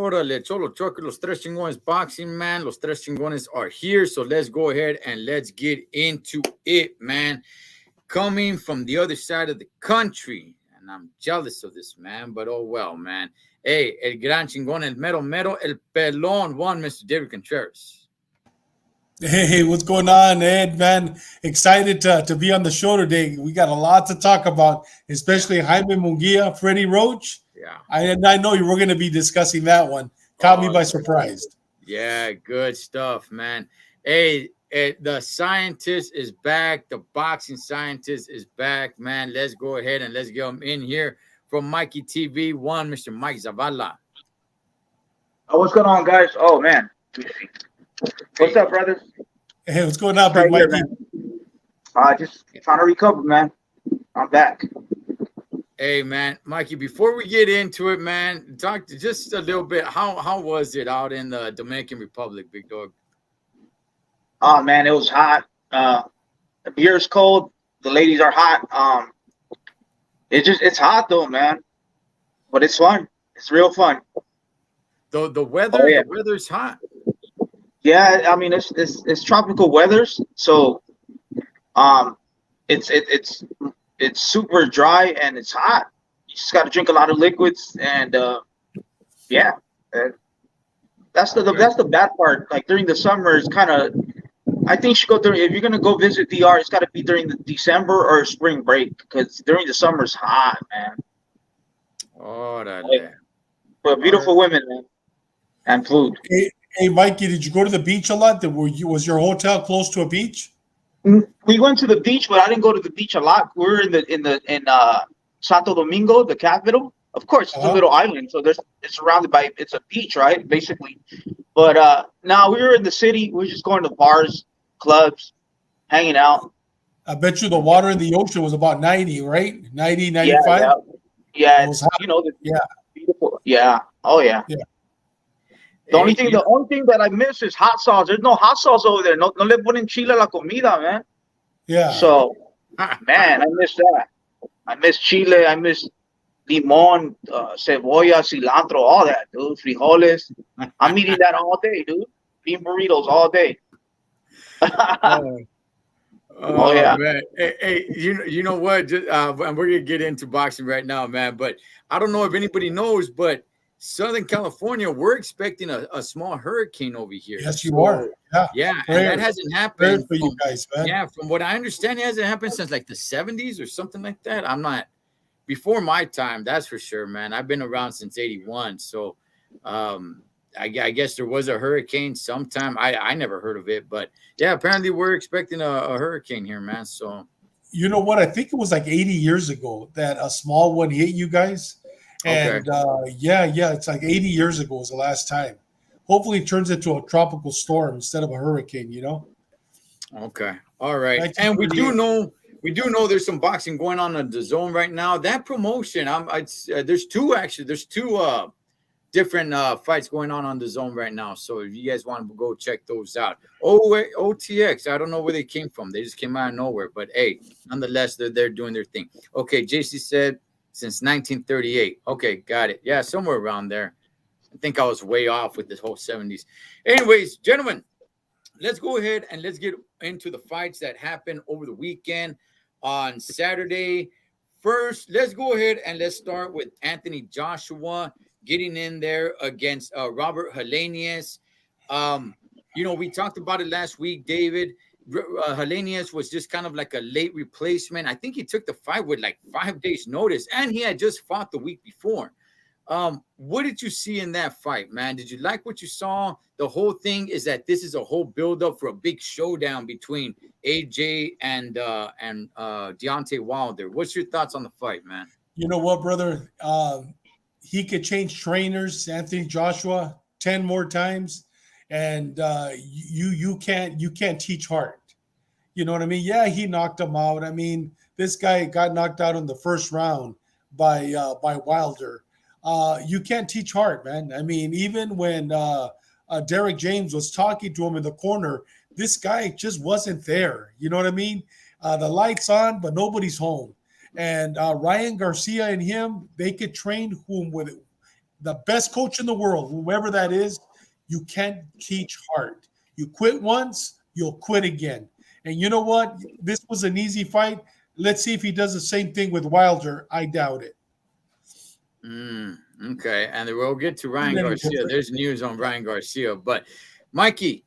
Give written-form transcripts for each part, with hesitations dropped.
Órale, Cholo Choque, Los Tres Chingones boxing, man. Los Tres Chingones are here. So let's go ahead and let's get into it, man. Coming from the other side of the country. And I'm jealous of this, man. But oh well, man. Hey, el gran chingón, el mero mero, el pelón, one, Mr. David Contreras. Hey, what's going on, Ed? Man, excited to be on the show today. We got a lot to talk about, especially Jaime Munguia, Freddie Roach. Yeah. I know you were going to be discussing that one. Caught me by surprise. Yeah, good stuff, man. Hey, the scientist is back. The boxing scientist is back, man. Let's go ahead and let's get him in here from Mikey TV. One, Mr. Mike Zavala. Oh, what's going on, guys? Oh, man. What's up, brothers? Hey, what's going on, Big Mikey? Here, just trying to recover, man. I'm back. Hey, man, Mikey, before we get into it, man, talk to just a little bit. How was it out in the Dominican Republic, big dog? Oh, man, it was hot. The beer's cold. The ladies are hot. It's hot, though, man. But it's fun. It's real fun. The weather, the weather's hot. Yeah, I mean it's tropical weathers, so it's super dry and it's hot. You just got to drink a lot of liquids, and yeah, that's the bad part. Like during the summer, it's kind of. I think you should go during. If you're gonna go visit DR, it's got to be during the December or spring break, because during the summer it's hot, man. Oh, that. But beautiful women, man, and food. Hey, Mikey, did you go to the beach a lot? Was your hotel close to a beach? We went to the beach, but I didn't go to the beach a lot. We were in Santo Domingo, the capital. Of course, it's a little island, so it's surrounded by it's a beach, right? Basically. But no, we were in the city. We were just going to bars, clubs, hanging out. I bet you the water in the ocean was about 90, right? 90, 95? Yeah, beautiful. Yeah. Oh yeah. Yeah. The only thing that I miss is hot sauce. There's no hot sauce over there. No le ponen chile a la comida, man. Yeah. So, man, I miss that. I miss chile. I miss limon, cebolla, cilantro, all that, dude. Frijoles. I'm eating that all day, dude. Bean burritos all day. Oh yeah, man. Hey, you know what? Just, and we're gonna get into boxing right now, man. But I don't know if anybody knows, but Southern California, we're expecting a small hurricane over here. Yes, you are. Yeah, and that hasn't happened for you guys, man. Yeah, from what I understand, it hasn't happened since like the 70s or something like that. I'm not before my time, that's for sure, man. I've been around since 81. So I guess there was a hurricane sometime. I never heard of it, but yeah, apparently we're expecting a hurricane here, man. So you know what? I think it was like 80 years ago that a small one hit you guys. And yeah, it's like 80 years ago was the last time. Hopefully it turns into a tropical storm instead of a hurricane, you know? Okay. All right. And we do know there's some boxing going on the zone right now. That promotion, there's two different fights going on the zone right now. So if you guys want to go check those out. OTX, I don't know where they came from. They just came out of nowhere. But hey, nonetheless, they're doing their thing. Okay, JC said since 1938. Okay, got it. Yeah, somewhere around there. I think I was way off with this whole 70s. Anyways, gentlemen, let's go ahead and let's get into the fights that happened over the weekend on Saturday. First, let's go ahead and let's start with Anthony Joshua getting in there against Robert Helenius. We talked about it last week, David. Helenius was just kind of like a late replacement. I think he took the fight with like 5 days notice, and he had just fought the week before. What did you see in that fight, man? Did you like what you saw? The whole thing is that this is a whole build-up for a big showdown between AJ and Deontay Wilder. What's your thoughts on the fight, man? You know what, brother? He could change trainers, Anthony Joshua, 10 more times. And you can't teach heart. You know what I mean? Yeah, he knocked him out. I mean, this guy got knocked out in the first round by Wilder. You can't teach heart, man. I mean, even when Derek James was talking to him in the corner, this guy just wasn't there. You know what I mean? The lights on, but nobody's home. And Ryan Garcia and him, they could train the best coach in the world, whoever that is, you can't teach heart. You quit once, you'll quit again. And you know what? This was an easy fight. Let's see if he does the same thing with Wilder. I doubt it. Okay, and then we'll get to Ryan Any Garcia. different. There's news on Ryan Garcia, but Mikey,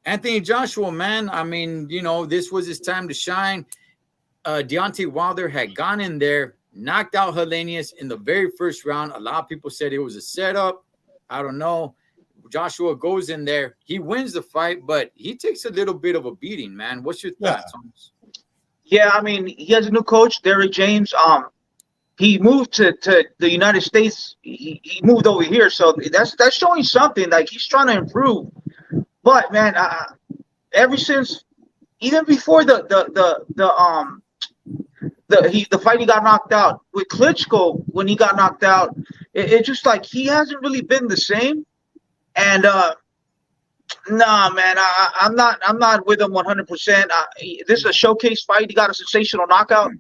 Anthony Joshua, man, I mean, you know, this was his time to shine. Deontay Wilder had gone in there, knocked out Helenius in the very first round. A lot of people said it was a setup. I don't know. Joshua goes in there. He wins the fight, but he takes a little bit of a beating, man. What's your thoughts on this? Yeah, I mean, he has a new coach, Derrick James. He moved to the United States. He moved over here, so that's showing something. Like, he's trying to improve. But man, ever since, even before the fight, he got knocked out with Klitschko. When he got knocked out, it just like he hasn't really been the same. And nah, man, I'm not with him 100%. This is a showcase fight. He got a sensational knockout,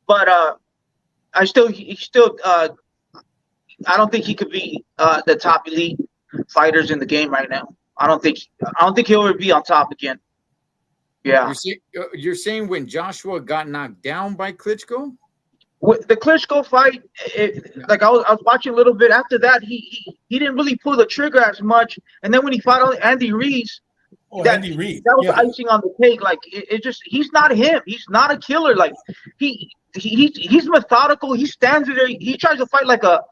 but I don't think he could be the top elite fighters in the game right now. I don't think he'll ever be on top again. Yeah. You're saying when Joshua got knocked down by Klitschko? With the Klitschko fight, like I was watching a little bit after that, he didn't really pull the trigger as much. And then when he fought Andy Ruiz, Andy Ruiz, that was the icing on the cake. Like it just, he's not him. He's not a killer. Like he's methodical. He stands there. He tries to fight like a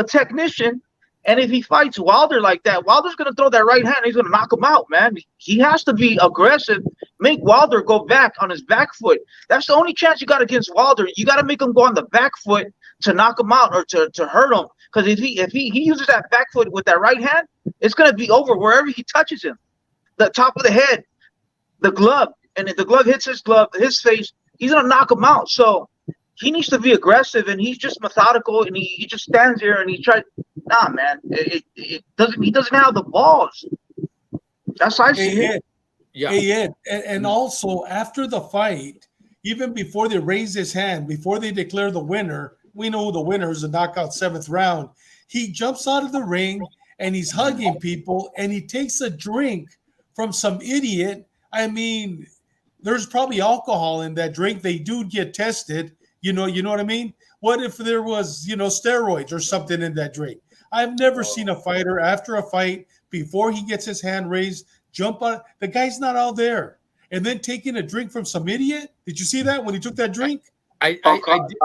technician. And if he fights Wilder like that, Wilder's going to throw that right hand. He's going to knock him out, man. He has to be aggressive, make Wilder go back on his back foot. That's the only chance you got against Wilder. You got to make him go on the back foot to knock him out or to hurt him. Because if he uses that back foot with that right hand, it's going to be over wherever he touches him. The top of the head, the glove. And if the glove hits his face, he's going to knock him out. So he needs to be aggressive, and he's just methodical, and he just stands there and he tries. Nah, man, it doesn't. He doesn't have the balls. That's how I see it. Yeah. And also after the fight, even before they raise his hand, before they declare the winner, we know the winner is a knockout 7th round. He jumps out of the ring and he's hugging people, and he takes a drink from some idiot. I mean, there's probably alcohol in that drink. They do get tested. You know what I mean? What if there was, steroids or something in that drink? I've never seen a fighter after a fight, before he gets his hand raised, jump on. The guy's not out there. And then taking a drink from some idiot. Did you see that when he took that drink? Conor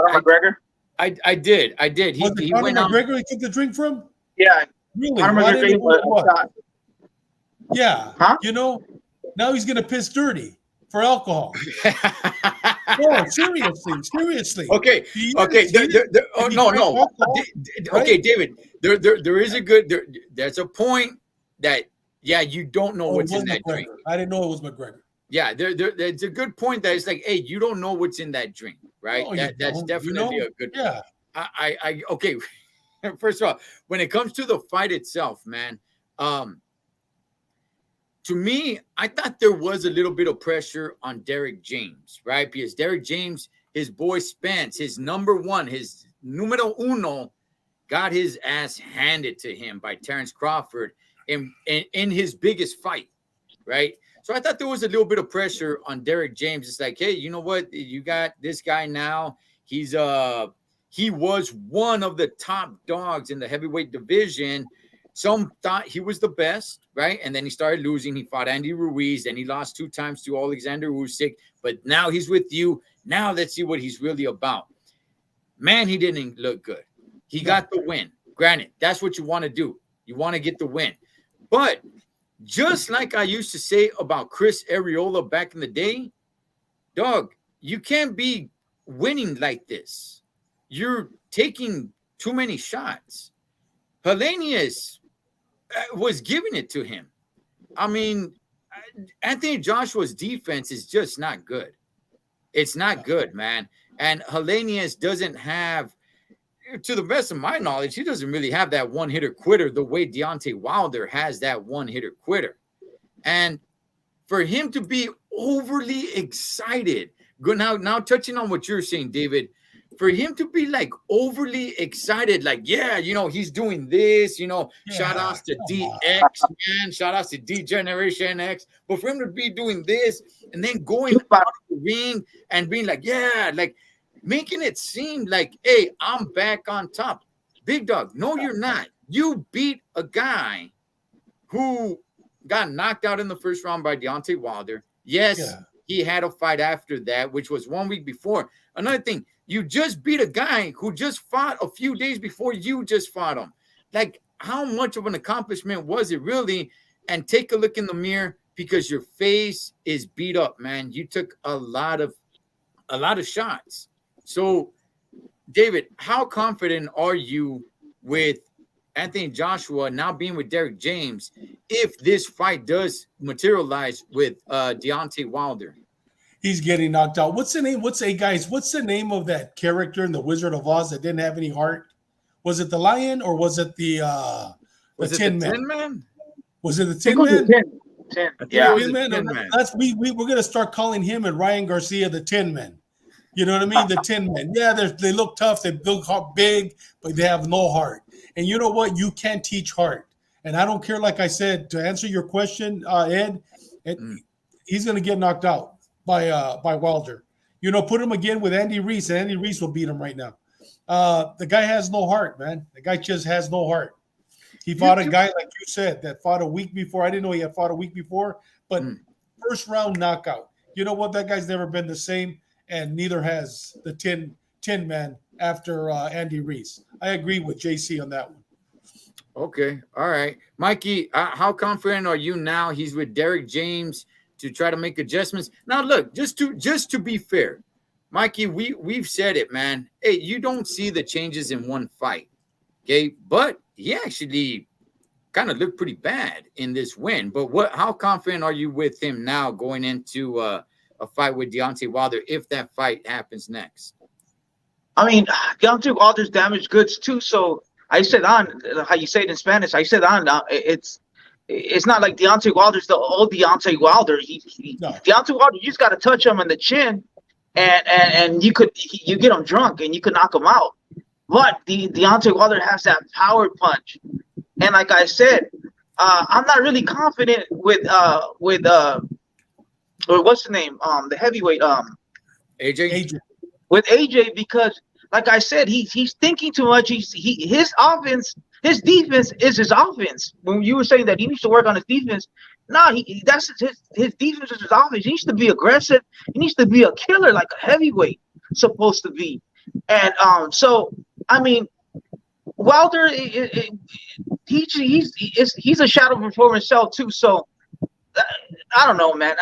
McGregor? I did. He went McGregor he took the drink from? Yeah. Really? Conor McGregor. Yeah. Huh? Now he's going to piss dirty for alcohol. No, seriously. Okay. No. Okay, David. There is a good. There's a point that you don't know what's in that drink. I didn't know it was McGregor. Yeah, there's a good point that it's like, hey, you don't know what's in that drink, right? That's definitely a good. Yeah. I okay. First of all, when it comes to the fight itself, man, to me, I thought there was a little bit of pressure on Derrick James, right? Because Derrick James, his boy Spence, his number one, his numero uno, got his ass handed to him by Terrence Crawford in his biggest fight, right? So I thought there was a little bit of pressure on Derrick James. It's like, hey, you know what? You got this guy now. He was one of the top dogs in the heavyweight division. Some thought he was the best, right? And then he started losing. He fought Andy Ruiz, and he lost 2 times to Alexander Usyk. But now he's with you. Now let's see what he's really about. Man, he didn't look good. He got the win. Granted, that's what you want to do. You want to get the win. But just like I used to say about Chris Arreola back in the day, dog, you can't be winning like this. You're taking too many shots. Helenius was giving it to him. I mean, Anthony Joshua's defense is just not good. It's not good, man. And Helenius doesn't have, to the best of my knowledge, he doesn't really have that one-hitter quitter the way Deontay Wilder has that one-hitter quitter. And for him to be overly excited, now touching on what you're saying, David, for him to be like overly excited, like, yeah, he's doing this, shout outs to DX, man, shout outs to D Generation X, but for him to be doing this and then going out of the ring and being like, yeah, like making it seem like, hey, I'm back on top. Big Dog, no, you're not. You beat a guy who got knocked out in the first round by Deontay Wilder. Yes, he had a fight after that, which was 1 week before. Another thing, you just beat a guy who just fought a few days before you just fought him. Like, how much of an accomplishment was it really? And take a look in the mirror, because your face is beat up, man. You took a lot of shots. So, David, how confident are you with Anthony Joshua now being with Derek James if this fight does materialize with Deontay Wilder? He's getting knocked out. What's the name? What's the name of that character in the Wizard of Oz that didn't have any heart? Was it the lion or was it the Tin Man? Was it the Tin Man? Yeah, Tin Man. We're gonna start calling him and Ryan Garcia the Tin Man. You know what I mean? The Tin Men. Yeah, they look tough. They look big, but they have no heart. And you know what? You can't teach heart. And I don't care. Like I said, to answer your question, Ed, he's going to get knocked out by Wilder. Put him again with Andy Reese, and Andy Reese will beat him right now. The guy has no heart, man. The guy just has no heart. He fought a guy, like you said, that fought a week before. I didn't know he had fought a week before, but first round knockout. You know what? That guy's never been the same. And neither has the Tin Man after Andy Reese. I agree with JC on that one. Okay, all right, Mikey. How confident are you now? He's with Derek James to try to make adjustments. Now, look, just to be fair, Mikey, we've said it, man. Hey, you don't see the changes in one fight, okay? But he actually kind of looked pretty bad in this win. But how confident are you with him now going into a fight with Deontay Wilder if that fight happens next? I mean, Deontay Wilder's damaged goods too. So I said on how you say it in Spanish. I said on. It's not like Deontay Wilder's the old Deontay Wilder. Deontay Wilder, you just got to touch him on the chin, and you get him drunk and you could knock him out. But Deontay Wilder has that power punch, and like I said, I'm not really confident with or what's the name? The heavyweight, AJ. With AJ, because like I said, he's thinking too much. His offense, his defense is his offense. When you were saying that he needs to work on his defense, that's his defense is his offense. He needs to be aggressive. He needs to be a killer like a heavyweight supposed to be. And so I mean, Wilder, he's a shadow for himself too. So I don't know, man.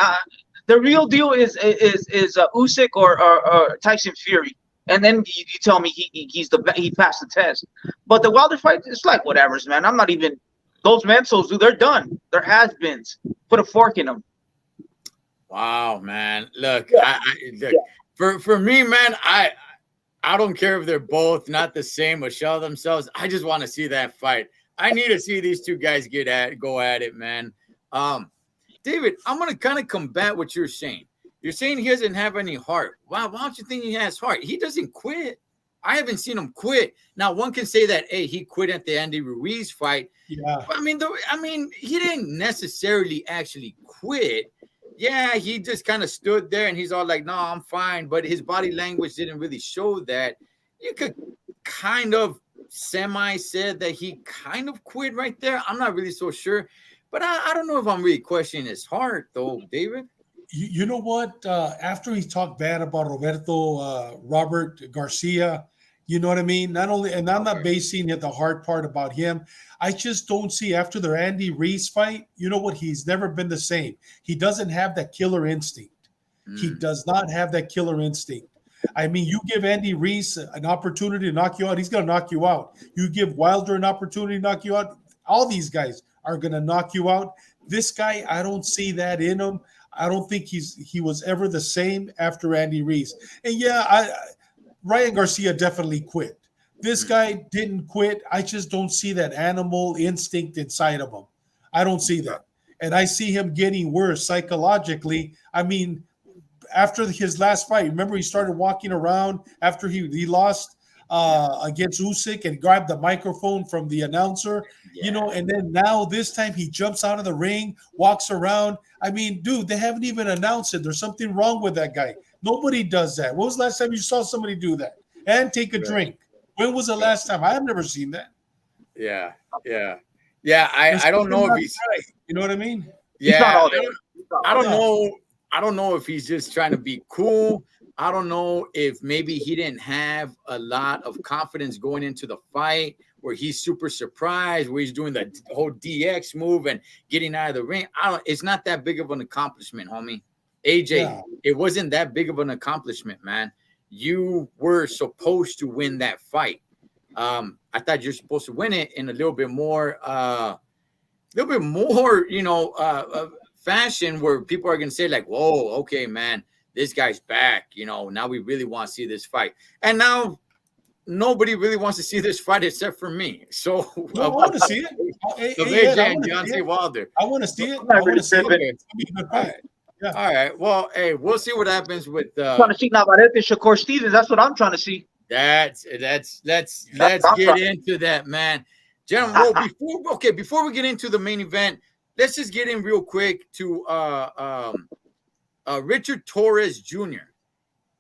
The real deal is Usyk or Tyson Fury, and then you tell me he passed the test. But the Wilder fight, it's like whatever's, man. I'm not even those mentals. They're done. They're has-beens. Put a fork in them. Wow, man. Look, for me, man, I don't care if they're both not the same or show themselves. I just want to see that fight. I need to see these two guys go at it, man. David, I'm going to kind of combat what you're saying. You're saying he doesn't have any heart. Why don't you think he has heart? He doesn't quit. I haven't seen him quit. Now, one can say that, hey, he quit at the Andy Ruiz fight. Yeah. But, I mean, he didn't necessarily actually quit. Yeah, he just kind of stood there and he's all like, no, I'm fine. But his body language didn't really show that. You could kind of said that he kind of quit right there. I'm not really so sure. But I don't know if I'm really questioning his heart, though, David. You know what? After he talked bad about Robert Garcia, you know what I mean? Not only, and I'm not basing it the hard part about him. I just don't see after their Andy Reese fight, you know what? He's never been the same. He doesn't have that killer instinct. He does not have that killer instinct. I mean, you give Andy Reese an opportunity to knock you out, he's going to knock you out. You give Wilder an opportunity to knock you out, all these guys are going to knock you out. This guy, I don't see that in him. I don't think he was ever the same after Andy Reese. And yeah, Ryan Garcia definitely quit. This guy didn't quit. I just don't see that animal instinct inside of him. I don't see that. And I see him getting worse psychologically. I mean, after his last fight, remember he started walking around after he lost against Usyk and grabbed the microphone from the announcer, and then now this time he jumps out of the ring, walks around. I mean, dude, they haven't even announced it. There's something wrong with that guy. Nobody does that. When was the last time you saw somebody do that? And take a drink. When was the last time? I have never seen that. Yeah. I don't know if he's right. You know what I mean? Yeah. I don't know if he's just trying to be cool. I don't know if maybe he didn't have a lot of confidence going into the fight, where he's super surprised, where he's doing the whole DX move and getting out of the ring. It's not that big of an accomplishment, homie. AJ, It wasn't that big of an accomplishment, man. You were supposed to win that fight. I thought you're supposed to win it in a little bit more, fashion, where people are going to say like, whoa, okay, man, this guy's back. Now we really want to see this fight. And now nobody really wants to see this fight except for me. So I want to see it. AJ and Deontay Wilder. I want to see it. I want to see it. All right. Yeah. All right. Well, hey, we'll see what happens with trying to see Navarrete, Shakur Stevens. That's what I'm trying to see. Let's get into that, man. Gentlemen, before we get into the main event, let's just get in real quick to Richard Torres Jr.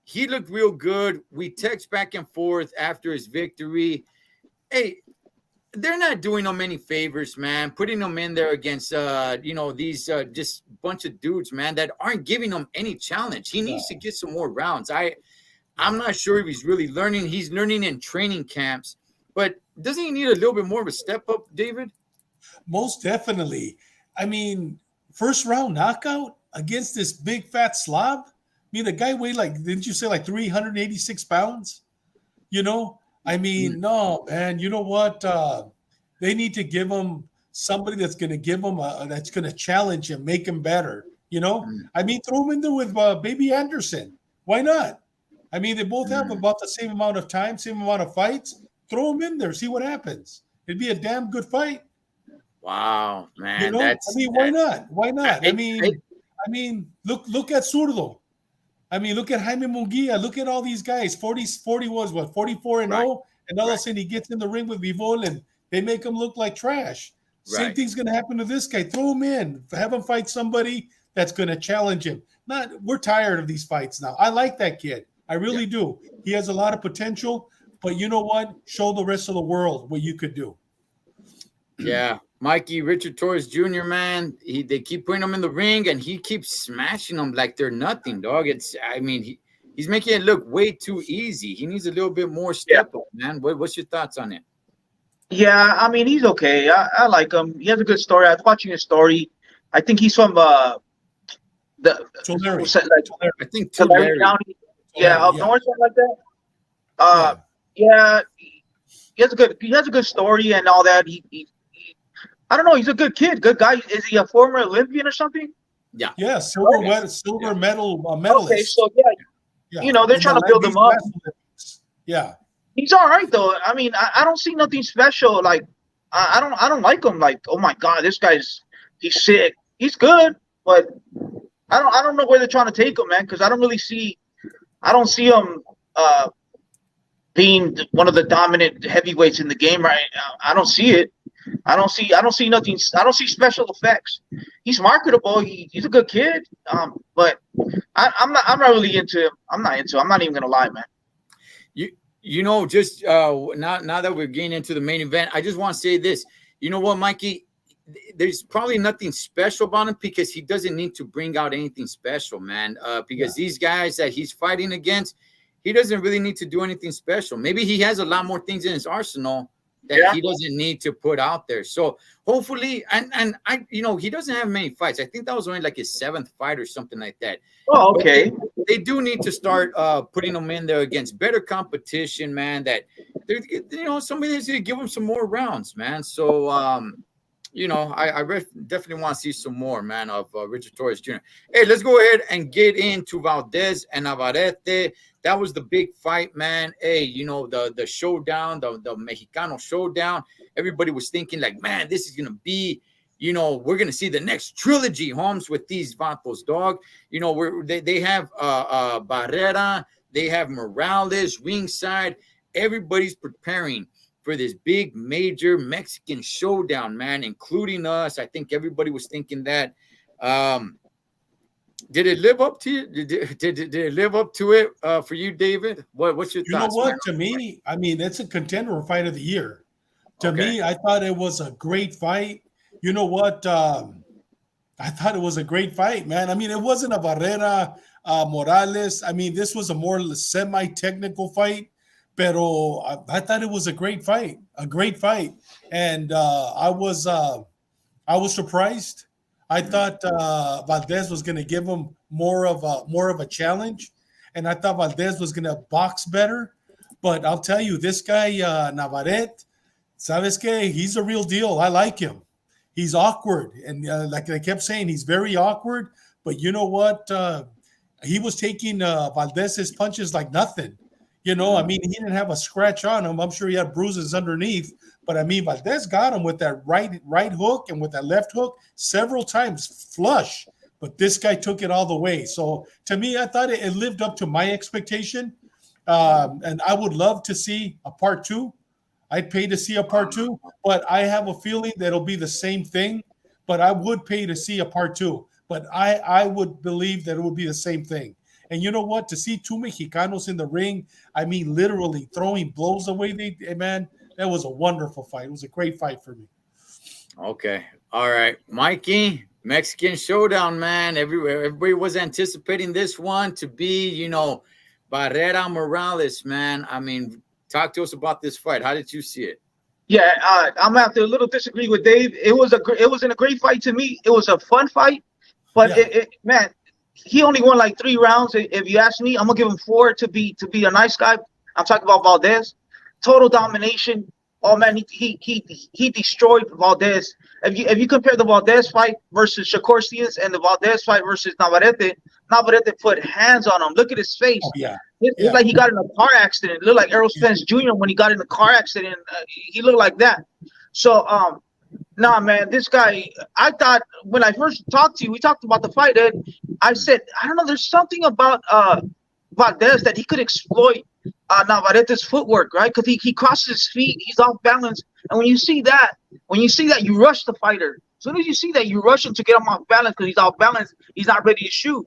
He looked real good. We text back and forth after his victory. Hey, they're not doing him any favors, man. Putting him in there against, these just bunch of dudes, man, that aren't giving him any challenge. He needs to get some more rounds. I'm not sure if he's really learning. He's learning in training camps, but doesn't he need a little bit more of a step up, David? Most definitely. I mean, first round knockout against this big fat slob. I mean, the guy weighed didn't you say 386 pounds? I mean, no, man. You know what? They need to give him somebody that's going to give him that's going to challenge him, make him better. I mean, throw him in there with Baby Anderson. Why not? I mean, they both have about the same amount of time, same amount of fights. Throw them in there, see what happens. It'd be a damn good fight. Wow, man. Why not? Why not? I mean, look at Zurdo. I mean, look at Jaime Munguia. Look at all these guys. 40 was what? 44 and 0, and all of a sudden he gets in the ring with Bivol and they make him look like trash. Same thing's going to happen to this guy. Throw him in. Have him fight somebody that's going to challenge him. We're tired of these fights now. I like that kid. I really do. He has a lot of potential, but you know what? Show the rest of the world what you could do. Yeah. Mikey, Richard Torres Jr., man, they keep putting him in the ring and he keeps smashing them like they're nothing, dog. He's making it look way too easy. He needs a little bit more step up, man. What's your thoughts on it? Yeah, I mean, he's okay. I like him. He has a good story. I was watching his story. I think he's from Tulare. I think Tulare County. Yeah, up north, something like that. He has a good story and all that. He I don't know. He's a good kid, good guy. Is he a former Olympian or something? Yeah, silver medal medalist. Okay, so they're trying to build him up. Yeah, he's all right though. I mean, I don't see nothing special. Like, I don't like him. Like, oh my god, he's sick. He's good, but I don't know where they're trying to take him, man. Because I don't see him being one of the dominant heavyweights in the game right now. I don't see it. I don't see nothing. I don't see special effects. He's marketable. He's a good kid. But I'm not really into him. I'm not even gonna lie, man. Just now that we're getting into the main event, I just want to say this. You know what, Mikey? There's probably nothing special about him because he doesn't need to bring out anything special, man. Because these guys that he's fighting against, he doesn't really need to do anything special. Maybe he has a lot more things in his arsenal that he doesn't need to put out there. So hopefully, and he doesn't have many fights. I think that was only like his 7th fight or something like that. Oh, okay. But they do need to start putting him in there against better competition, man. That somebody that's going to give him some more rounds, man. So I definitely want to see some more, man, of Richard Torres Jr. Hey, let's go ahead and get into Valdez and Navarrete. That was the big fight, man. Hey, the showdown, the Mexicano showdown. Everybody was thinking like, man, this is going to be, you know, we're gonna see the next trilogy, Holmes, with these vatos, dog. You know, they have Barrera, they have Morales ringside. Everybody's preparing for this big major Mexican showdown, man, including us. I think everybody was thinking that. Did it live up to you? Did it live up to it for you, David? What's your You know thoughts, what? man? To me, I mean, it's a contender for fight of the year. To Okay. me, I thought it was a great fight. You know what? I thought it was a great fight, man. I mean, it wasn't a Barrera Morales. I mean, this was a more semi-technical fight, pero I thought it was a great fight, and I was surprised. I thought Valdez was going to give him more of a challenge, and I thought Valdez was going to box better. But I'll tell you, this guy Navarrete, ¿sabes qué? He's a real deal. I like him. He's awkward, and like I kept saying, he's very awkward. But you know what? He was taking Valdez's punches like nothing. You know, I mean, he didn't have a scratch on him. I'm sure he had bruises underneath. But I mean, Valdez got him with that right hook and with that left hook several times flush. But this guy took it all the way. So to me, I thought it lived up to my expectation. And I would love to see a part two. I'd pay to see a part two, but I have a feeling that it'll be the same thing. But I would pay to see a part two. But I would believe that it would be the same thing. And you know what? To see two Mexicanos in the ring, I mean, literally throwing blows away, man, that was a wonderful fight. It was a great fight for me. Okay. All right. Mikey, Mexican showdown, man. Everybody was anticipating this one to be, you know, Barrera Morales, man. I mean, talk to us about this fight. How did you see it? Yeah, I'm gonna have to a little disagree with Dave. It wasn't a great fight to me. It was a fun fight, but Yeah. man, he only won like 3 rounds. If you ask me, I'm gonna give him 4 to be a nice guy. I'm talking about Valdez. Total domination. Oh man, he destroyed Valdez. If you compare the Valdez fight versus Shakur Stevens and the Valdez fight versus Navarrete put hands on him. Look at his face. Oh, yeah. It looked like he got in a car accident. It looked like Errol Spence Jr. when he got in the car accident. He looked like that. So nah, man, this guy. I thought when I first talked to you, we talked about the fight, Ed. I said, I don't know. There's something about Valdez that he could exploit Navarrete's footwork, right? Because he crosses his feet, he's off balance, and when you see that, you rush the fighter. As soon as you see that, you rush him to get him off balance because he's off balance, he's not ready to shoot.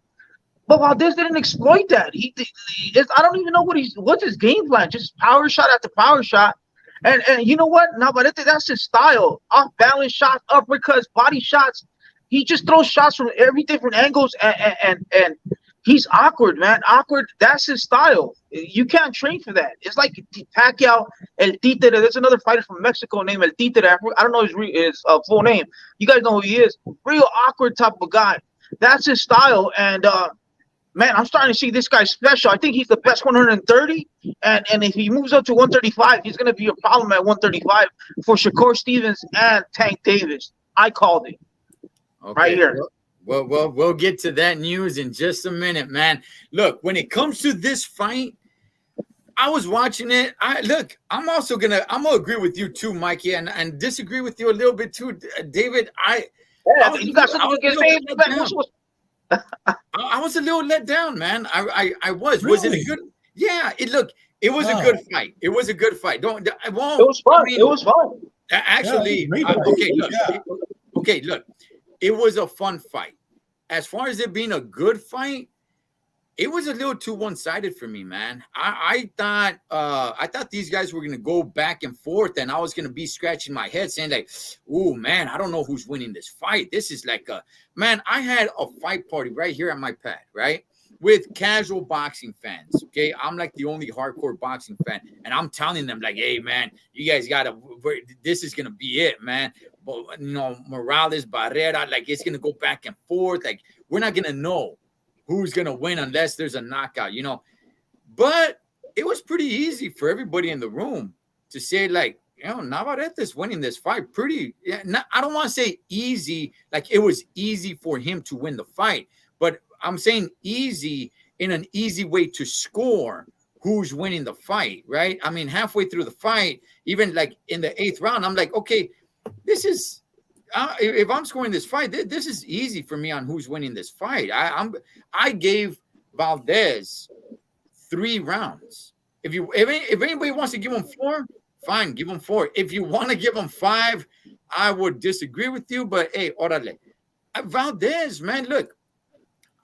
But Valdez didn't exploit that. I don't even know what's his game plan. Just power shot after power shot, and you know what? Navarrete, that's his style. Off balance shots, uppercuts, body shots. He just throws shots from every different angles, and he's awkward, man. Awkward. That's his style. You can't train for that. It's like Pacquiao, El Títere. There's another fighter from Mexico named El Títere. I don't know his full name. You guys know who he is. Real awkward type of guy. That's his style. And man, I'm starting to see this guy special. I think he's the best 130. And if he moves up to 135, he's going to be a problem at 135 for Shakur Stevens and Tank Davis. I called it. Okay. Right here. Well, we'll get to that news in just a minute, man. Look, when it comes to this fight, I was watching it. I'm gonna agree with you too, Mikey, and disagree with you a little bit too, David. You got something against David? I was a little let down, man. I was. Really? Was it a good? Yeah. It was a good fight. It was a good fight. It was fun. It was fun. Actually, yeah, okay, look. It was a fun fight. As far as it being a good fight, it was a little too one-sided for me, man. I thought these guys were gonna go back and forth, and I was gonna be scratching my head saying like, "Oh man, I don't know who's winning this fight. This is like man." I had a fight party right here at my pad, right, with casual boxing fans. Okay, I'm like the only hardcore boxing fan, and I'm telling them like, "Hey man, you guys this is gonna be it, man." But you know, Morales, Barrera, like it's gonna go back and forth. Like we're not gonna know who's going to win unless there's a knockout, you know. But it was pretty easy for everybody in the room to say, like, you know, Navarrete is winning this fight pretty. I don't want to say easy, like it was easy for him to win the fight. But I'm saying easy in an easy way to score who's winning the fight, right? I mean, halfway through the fight, even like in the 8th round, I'm like, okay, this is if I'm scoring this fight, this is easy for me on who's winning this fight. I gave Valdez 3 rounds. If anybody wants to give him 4, fine, give him 4. If you want to give him 5, I would disagree with you. But hey, orale, Valdez, man, look,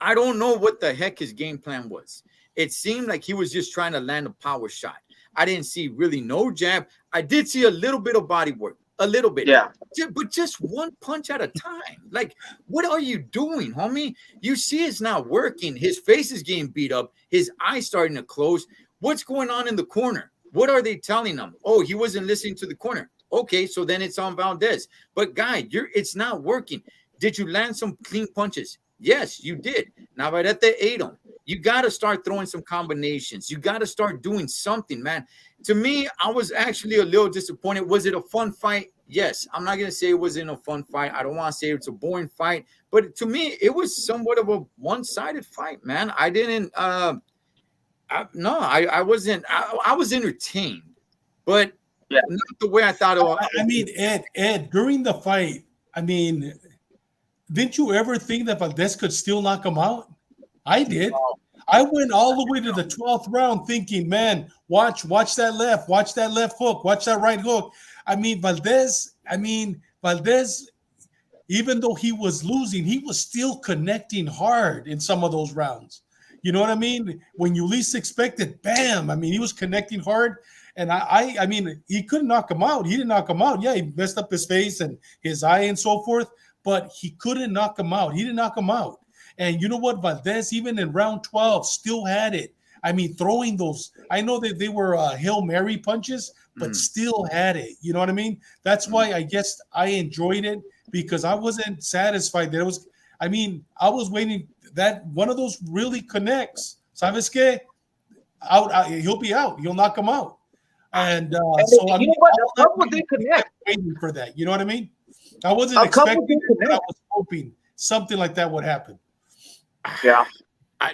I don't know what the heck his game plan was. It seemed like he was just trying to land a power shot. I didn't see really no jab. I did see a little bit of body work, a little bit. Yeah. But just one punch at a time. Like, what are you doing, homie? You see it's not working. His face is getting beat up. His eyes starting to close. What's going on in the corner? What are they telling him? Oh, he wasn't listening to the corner. Okay, so then it's on Valdez. But, guy, it's not working. Did you land some clean punches? Yes, you did. Navarrete ate him. You got to start throwing some combinations. You got to start doing something, man. To me, I was actually a little disappointed. Was it a fun fight? Yes. I'm not going to say it wasn't a fun fight. I don't want to say it's a boring fight. But to me, it was somewhat of a one-sided fight, man. I didn't I wasn't. I was entertained, but not the way I thought it was. I mean, Ed, during the fight, I mean, didn't you ever think that Valdez could still knock him out? I did. I went all the way to the 12th round thinking, man, watch that left hook, watch that right hook. I mean, Valdez, even though he was losing, he was still connecting hard in some of those rounds. You know what I mean? When you least expect it, bam. I mean, he was connecting hard. And I mean, he couldn't knock him out. He didn't knock him out. Yeah, he messed up his face and his eye and so forth, but he couldn't knock him out. He didn't knock him out. And you know what? Valdez, even in round 12, still had it. I mean, throwing those, I know that they were Hail Mary punches, but still had it. You know what I mean? That's why I guess I enjoyed it, because I wasn't satisfied that it was, I mean, I was waiting that one of those really connects. ¿Sabes qué? He'll be out. He'll knock him out. And so I mean, how would they connect? Waiting for that. You know what I mean? I wasn't expecting it, but I was hoping something like that would happen. Yeah.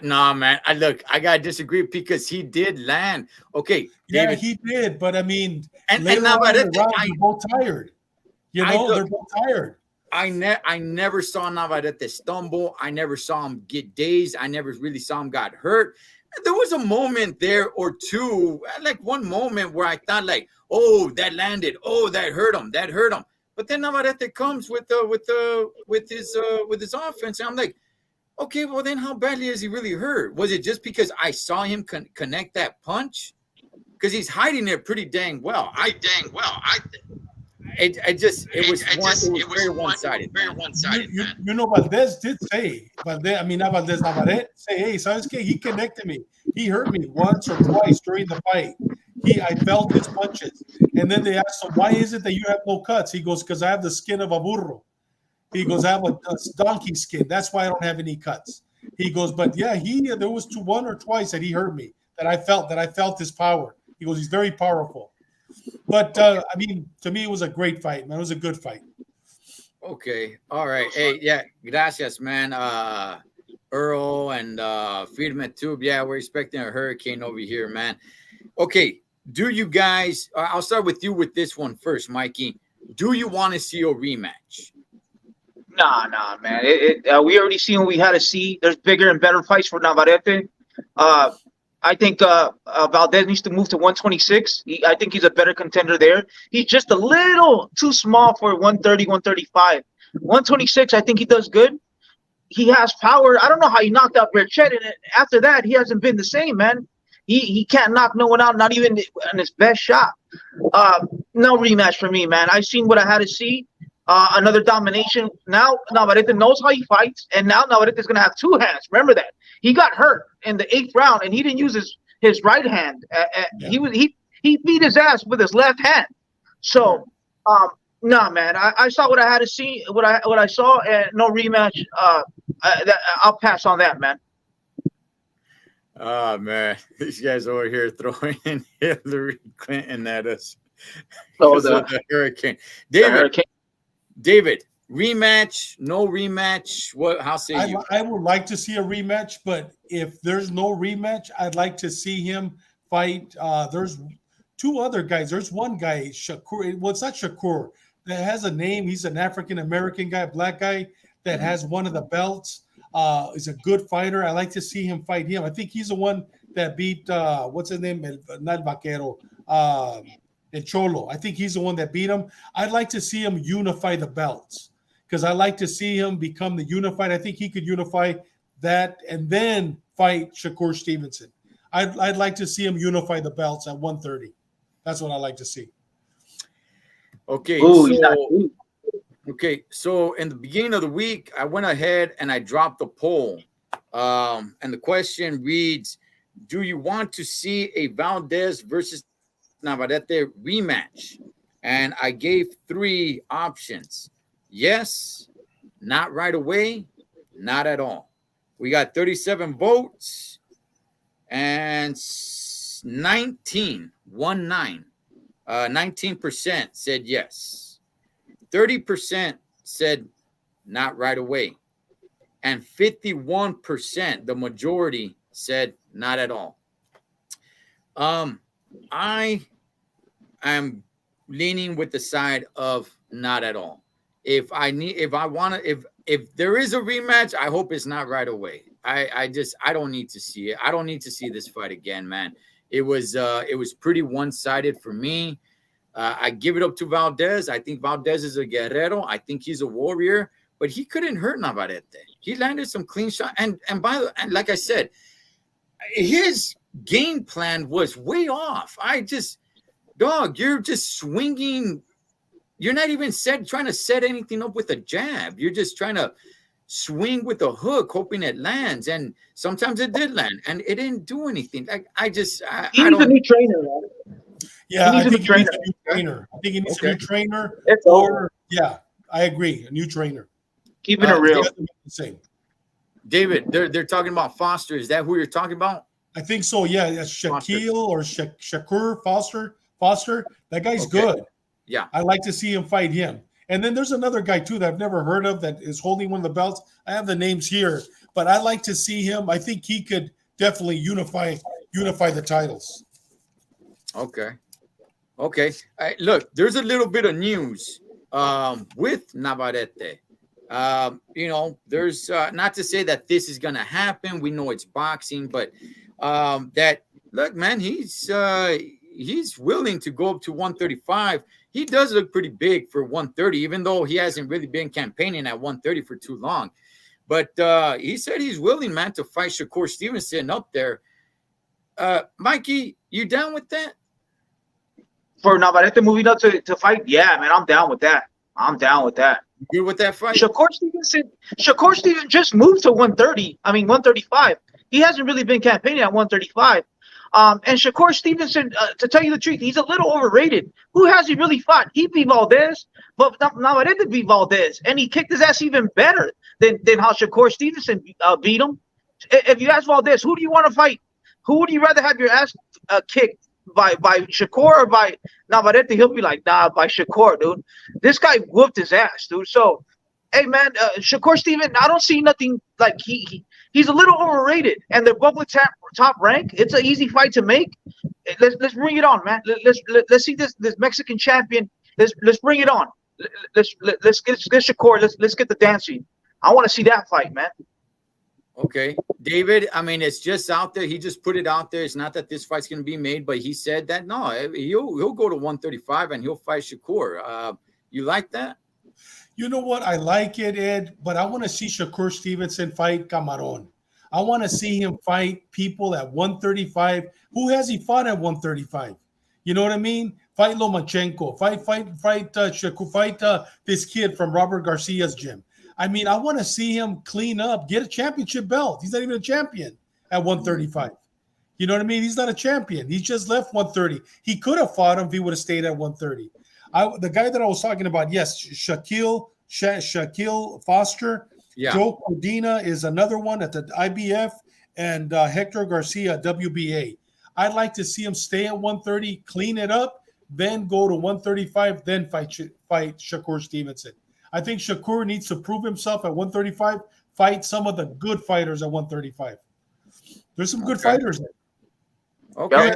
Nah, man. I gotta disagree because he did land. Okay, yeah, David. he did, but I mean, and now they're both tired. You know, they're both tired. I never saw Navarrete stumble. I never saw him get dazed. I never really saw him got hurt. There was a moment there or two, like one moment where I thought, like, oh, that landed. Oh, that hurt him. That hurt him. But then Navarrete comes with his offense, and I'm like, okay, well then how badly is he really hurt? Was it just because I saw him connect that punch? Because he's hiding it pretty dang well. It was very one-sided. Very one-sided. You know, Valdez did say, Navarrete say, hey, ¿sabes qué? He connected me. He hurt me once or twice during the fight. I felt his punches. And then they asked him, why is it that you have no cuts? He goes, because I have the skin of a burro. He goes, I have a donkey skin. That's why I don't have any cuts. He goes, but yeah, there was one or twice that he hurt me, that I felt his power. He goes, he's very powerful. But I mean, to me, it was a great fight, man. It was a good fight. Okay. All right. Hey, yeah. Gracias, man. Earl and Friedman Tube. Yeah, we're expecting a hurricane over here, man. Okay. Do you guys, I'll start with you with this one first, Mikey. Do you want to see a rematch? Nah, man. We already seen what we had to see. There's bigger and better fights for Navarrete. I think Valdez needs to move to 126. I think he's a better contender there. He's just a little too small for 130, 135. 126, I think he does good. He has power. I don't know how he knocked out Berchet, and after that, he hasn't been the same, man. He can't knock no one out, not even in his best shot. No rematch for me, man. I've seen what I had to see. Another domination. Now Navarrete knows how he fights, and now Navarrete is going to have two hands. Remember that. He got hurt in the 8th round, and he didn't use his right hand. He beat his ass with his left hand. So, nah, man. I saw what I had to see, what I saw, and no rematch. I'll pass on that, man. Oh, man. These guys over here throwing Hillary Clinton at us. Oh, the hurricane. David, rematch, no rematch. How say you? I would like to see a rematch, but if there's no rematch, I'd like to see him fight. There's two other guys. There's one guy, Shakur. Well, it's not Shakur. that has a name. He's an African American guy, black guy that has one of the belts. Is a good fighter. I like to see him fight him. I think he's the one that beat what's his name? Not Vaquero. El Cholo. I think he's the one that beat him. I'd like to see him unify the belts because I like to see him become the unified. I think he could unify that and then fight Shakur Stevenson. I'd like to see him unify the belts at 130. That's what I like to see. Okay. Ooh, Okay, so in the beginning of the week, I went ahead and I dropped a poll. And the question reads, do you want to see a Valdez versus Navarrete rematch? And I gave 3 options. Yes, not right away, not at all. We got 37 votes and 19% said yes. 30% said not right away. And 51%, the majority, said not at all. I am leaning with the side of not at all. If there is a rematch, I hope it's not right away. I don't need to see it. I don't need to see this fight again, man. It was pretty one-sided for me. I give it up to Valdez. I think Valdez is a guerrero. I think he's a warrior, but he couldn't hurt Navarrete. He landed some clean shots. And like I said, his game plan was way off. You're just swinging. You're not even trying to set anything up with a jab. You're just trying to swing with a hook, hoping it lands. And sometimes it did land, and it didn't do anything. He needs a new trainer, man. Yeah, I think he needs a new trainer. I think he needs a new trainer. Yeah, I agree. A new trainer. Keeping it real. Same. David, they're talking about Foster. Is that who you're talking about? I think so. Yeah, Shaquille or Shakur Foster. That guy's good. Yeah, I like to see him fight him. And then there's another guy too that I've never heard of that is holding one of the belts. I have the names here, but I like to see him. I think he could definitely unify the titles. Okay. Look, there's a little bit of news with Navarrete. There's not to say that this is gonna happen. We know it's boxing, but that look, man, he's willing to go up to 135. He does look pretty big for 130, even though he hasn't really been campaigning at 130 for too long. But he said he's willing, man, to fight Shakur Stevenson up there. Mikey, you down with that? For Navarrete moving up to fight? Yeah, man, I'm down with that. You good with that fight? Shakur Stevenson just moved to 135. He hasn't really been campaigning at 135. And Shakur Stevenson, to tell you the truth, he's a little overrated. Who has he really fought? He beat Valdez, but Navarrete beat Valdez, and he kicked his ass even better than how Shakur Stevenson beat him. If you ask Valdez, who do you want to fight? Who would you rather have your ass kicked? By Shakur or by Navarrete? He'll be like, nah, by Shakur, dude. This guy whooped his ass, dude. So, hey, man, Shakur Stevenson, I don't see nothing like he's a little overrated, and they're both with top rank. It's an easy fight to make. Let's bring it on, man. Let's see this Mexican champion. Let's bring it on. Let's get Shakur. Let's get the dancing. I want to see that fight, man. Okay, David, I mean, it's just out there. He just put it out there. It's not that this fight's going to be made, but he said that, no, he'll go to 135 and he'll fight Shakur. You like that? You know what? I like it, Ed, but I want to see Shakur Stevenson fight Camarón. I want to see him fight people at 135. Who has he fought at 135? You know what I mean? Fight Lomachenko. Fight Shakur. Fight this kid from Robert Garcia's gym. I mean, I want to see him clean up, get a championship belt. He's not even a champion at 135. You know what I mean? He's not a champion. He just left 130. He could have fought him if he would have stayed at 130. The guy that I was talking about, yes, Shaquille Foster. Yeah. Joe Cordina is another one at the IBF, and Hector Garcia, WBA. I'd like to see him stay at 130, clean it up, then go to 135, then fight Shakur Stevenson. I think Shakur needs to prove himself at 135, fight some of the good fighters at 135. There's some good fighters there. Okay.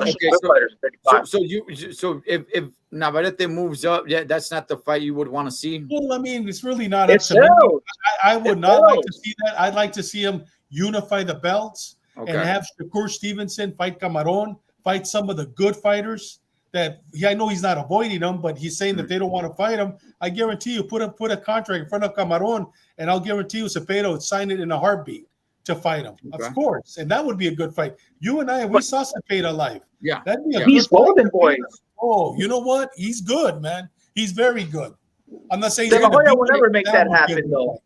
So if Navarrete moves up, yeah, that's not the fight you would want to see. Well, I mean, it's really not It up to me. sells. I would It not like to sells. see that. I'd like to see him unify the belts and Okay. have Shakur Stevenson fight Cameron, fight some of the good fighters that I know he's not avoiding them, but he's saying that they don't want to fight him. I guarantee you, put a contract in front of Cameron, and I'll guarantee you Cepeda would sign it in a heartbeat to fight him. Okay. Of course. And that would be a good fight. You and I, we saw Cepeda live. Yeah. That'd be a He's good fight. golden boy. Oh, you know what? He's good, man. He's very good. I'm not saying De La he's gonna Hoya beat will him. never make that would be a happen, good though. fight.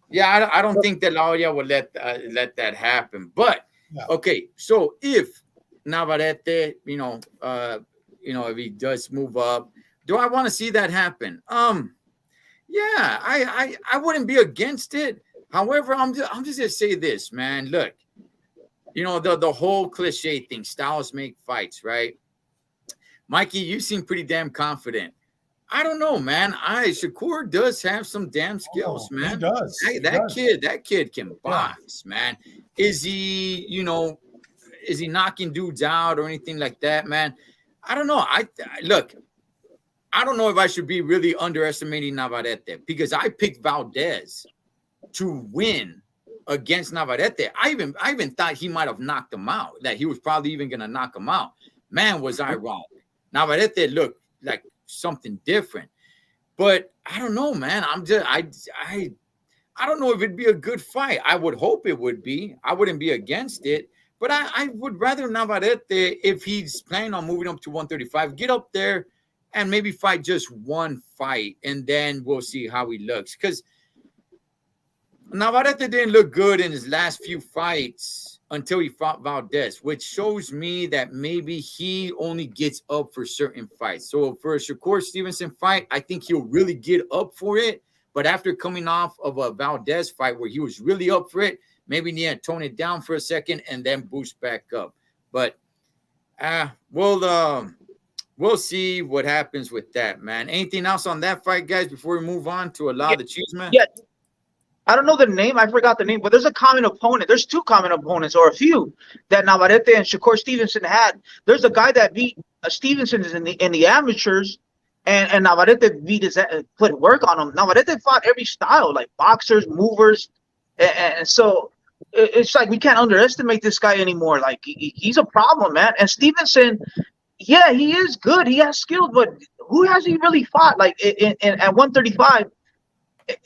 Yeah, I don't think that La Hoya would let that happen. But Yeah. okay, so if Navarrete, if he does move up, do I want to see that happen? Yeah, I wouldn't be against it. However, I'm just gonna say this, man. Look, the whole cliche thing, styles make fights, right? Mikey, you seem pretty damn confident. I don't know, man. Shakur does have some damn skills, man. He does. Hey, He that does. kid can box, man. Is he, is he knocking dudes out or anything like that, man? I don't know. Look, I don't know if I should be really underestimating Navarrete because I picked Valdez to win against Navarrete. I even thought he might have knocked him out, that he was probably even gonna knock him out. Man, was I wrong. Navarrete looked like something different. But I don't know, man. I don't know if it'd be a good fight. I would hope it would be. I wouldn't be against it. But I would rather Navarrete, if he's planning on moving up to 135, get up there and maybe fight just one fight, and then we'll see how he looks. Because Navarrete didn't look good in his last few fights until he fought Valdez, which shows me that maybe he only gets up for certain fights. So for a Shakur Stevenson fight, I think he'll really get up for it. But after coming off of a Valdez fight where he was really up for it, maybe need to tone it down for a second and then boost back up. But we'll see what happens with that, man. Anything else on that fight, guys, before we move on to allow the cheese, man? Yeah. I don't know the name. I forgot the name, but there's a common opponent. There's two common opponents, or a few, that Navarrete and Shakur Stevenson had. There's a guy that beat Stevenson in the amateurs, and Navarrete put work on him. Navarrete fought every style, like boxers, movers, and so it's like we can't underestimate this guy anymore. Like he's a problem, man. And Stevenson, yeah, he is good. He has skills, but who has he really fought? Like at 135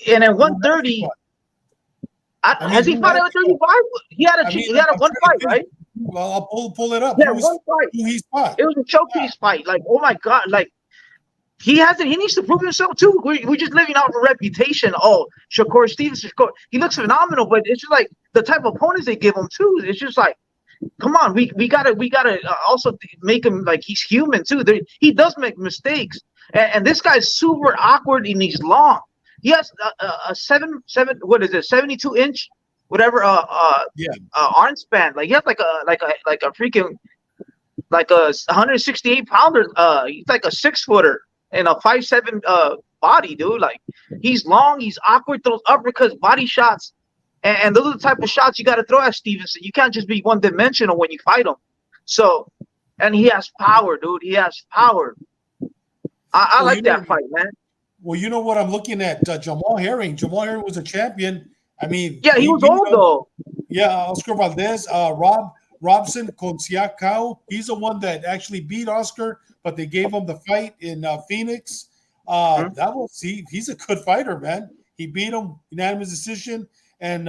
and at 130. Has he fought at 135? He had a one fight, right? Well, I'll pull it up. Yeah, one fight. Who he's fought. It was a showcase fight. Like, oh my God, like he needs to prove himself too. We're just living off a reputation. Oh, Shakur Stevenson, he looks phenomenal, but it's just like the type of opponents they give him too. It's just like, come on, we gotta also make him like he's human too. He does make mistakes, and this guy's super awkward and he's long. He has a 72-inch, whatever, arm span. Like he has like a freaking, like a 168-pounder. He's like a 6-footer and a 5'7" body, dude. Like he's long, he's awkward, throws uppercuts, body shots, and those are the type of shots you got to throw at Stevenson. You can't just be one-dimensional when you fight him. So, and he has power, dude. He has power. I like that fight, man. Well, you know what I'm looking at? Jamal Herring. Jamal Herring was a champion. I mean, yeah, he was old though. Yeah, Oscar Valdez, Robson Conciacao. He's the one that actually beat Oscar, but they gave him the fight in Phoenix. He's a good fighter, man. He beat him unanimous decision, and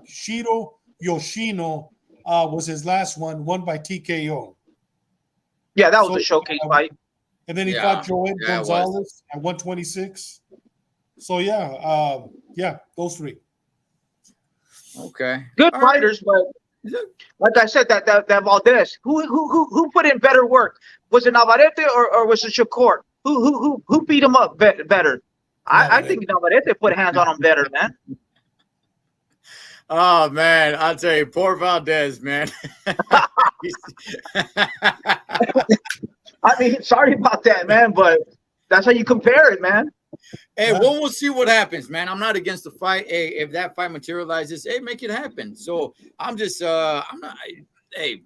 Shiro Yoshino was his last one, won by TKO. Yeah, that was a showcase fight. And then he fought Joel Gonzalez at 126. So those three. Okay. Good fighters, but like I said, that Valdez, who put in better work? Was it Navarrete or was it Shakur? Who beat him up better? I think Navarrete put hands on him better, man. Oh man, I'll tell you, poor Valdez, man. I mean, sorry about that, man, but that's how you compare it, man. Hey, we'll see what happens, man. I'm not against the fight. Hey, if that fight materializes, hey, make it happen. So I'm just, I'm not. Hey,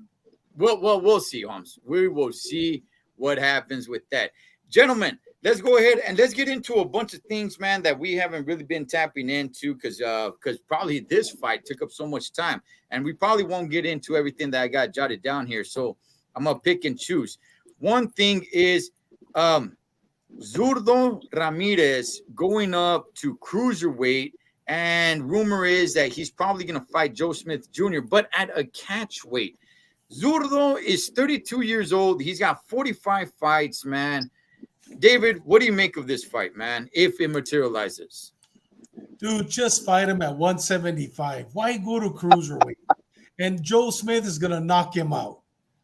we'll see, Holmes. We will see what happens with that. Gentlemen, let's go ahead and let's get into a bunch of things, man, that we haven't really been tapping into because probably this fight took up so much time, and we probably won't get into everything that I got jotted down here. So I'm gonna pick and choose. One thing is Zurdo Ramirez going up to cruiserweight, and rumor is that he's probably gonna fight Joe Smith Jr., but at a catch weight. Zurdo is 32 years old. He's got 45 fights, man. David, what do you make of this fight, man, if it materializes? Dude, just fight him at 175. Why go to cruiserweight? And Joe Smith is going to knock him out.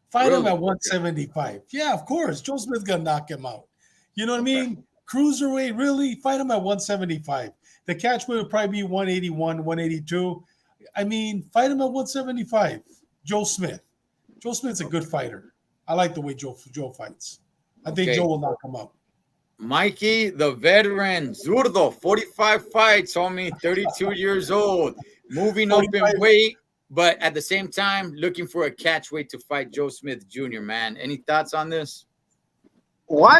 Fight him at 175. Yeah, of course. Joe Smith's going to knock him out. You know what I mean? Cruiserweight, really? Fight him at 175. The catchweight would probably be 181, 182. I mean, fight him at 175. Joe Smith. Joe Smith's a good fighter. I like the way Joe fights. I think Joe will knock him out. Mikey, the veteran, Zurdo, 45 fights, homie, 32 years old, moving up in weight, but at the same time, looking for a catch weight to fight Joe Smith Jr., man. Any thoughts on this? Why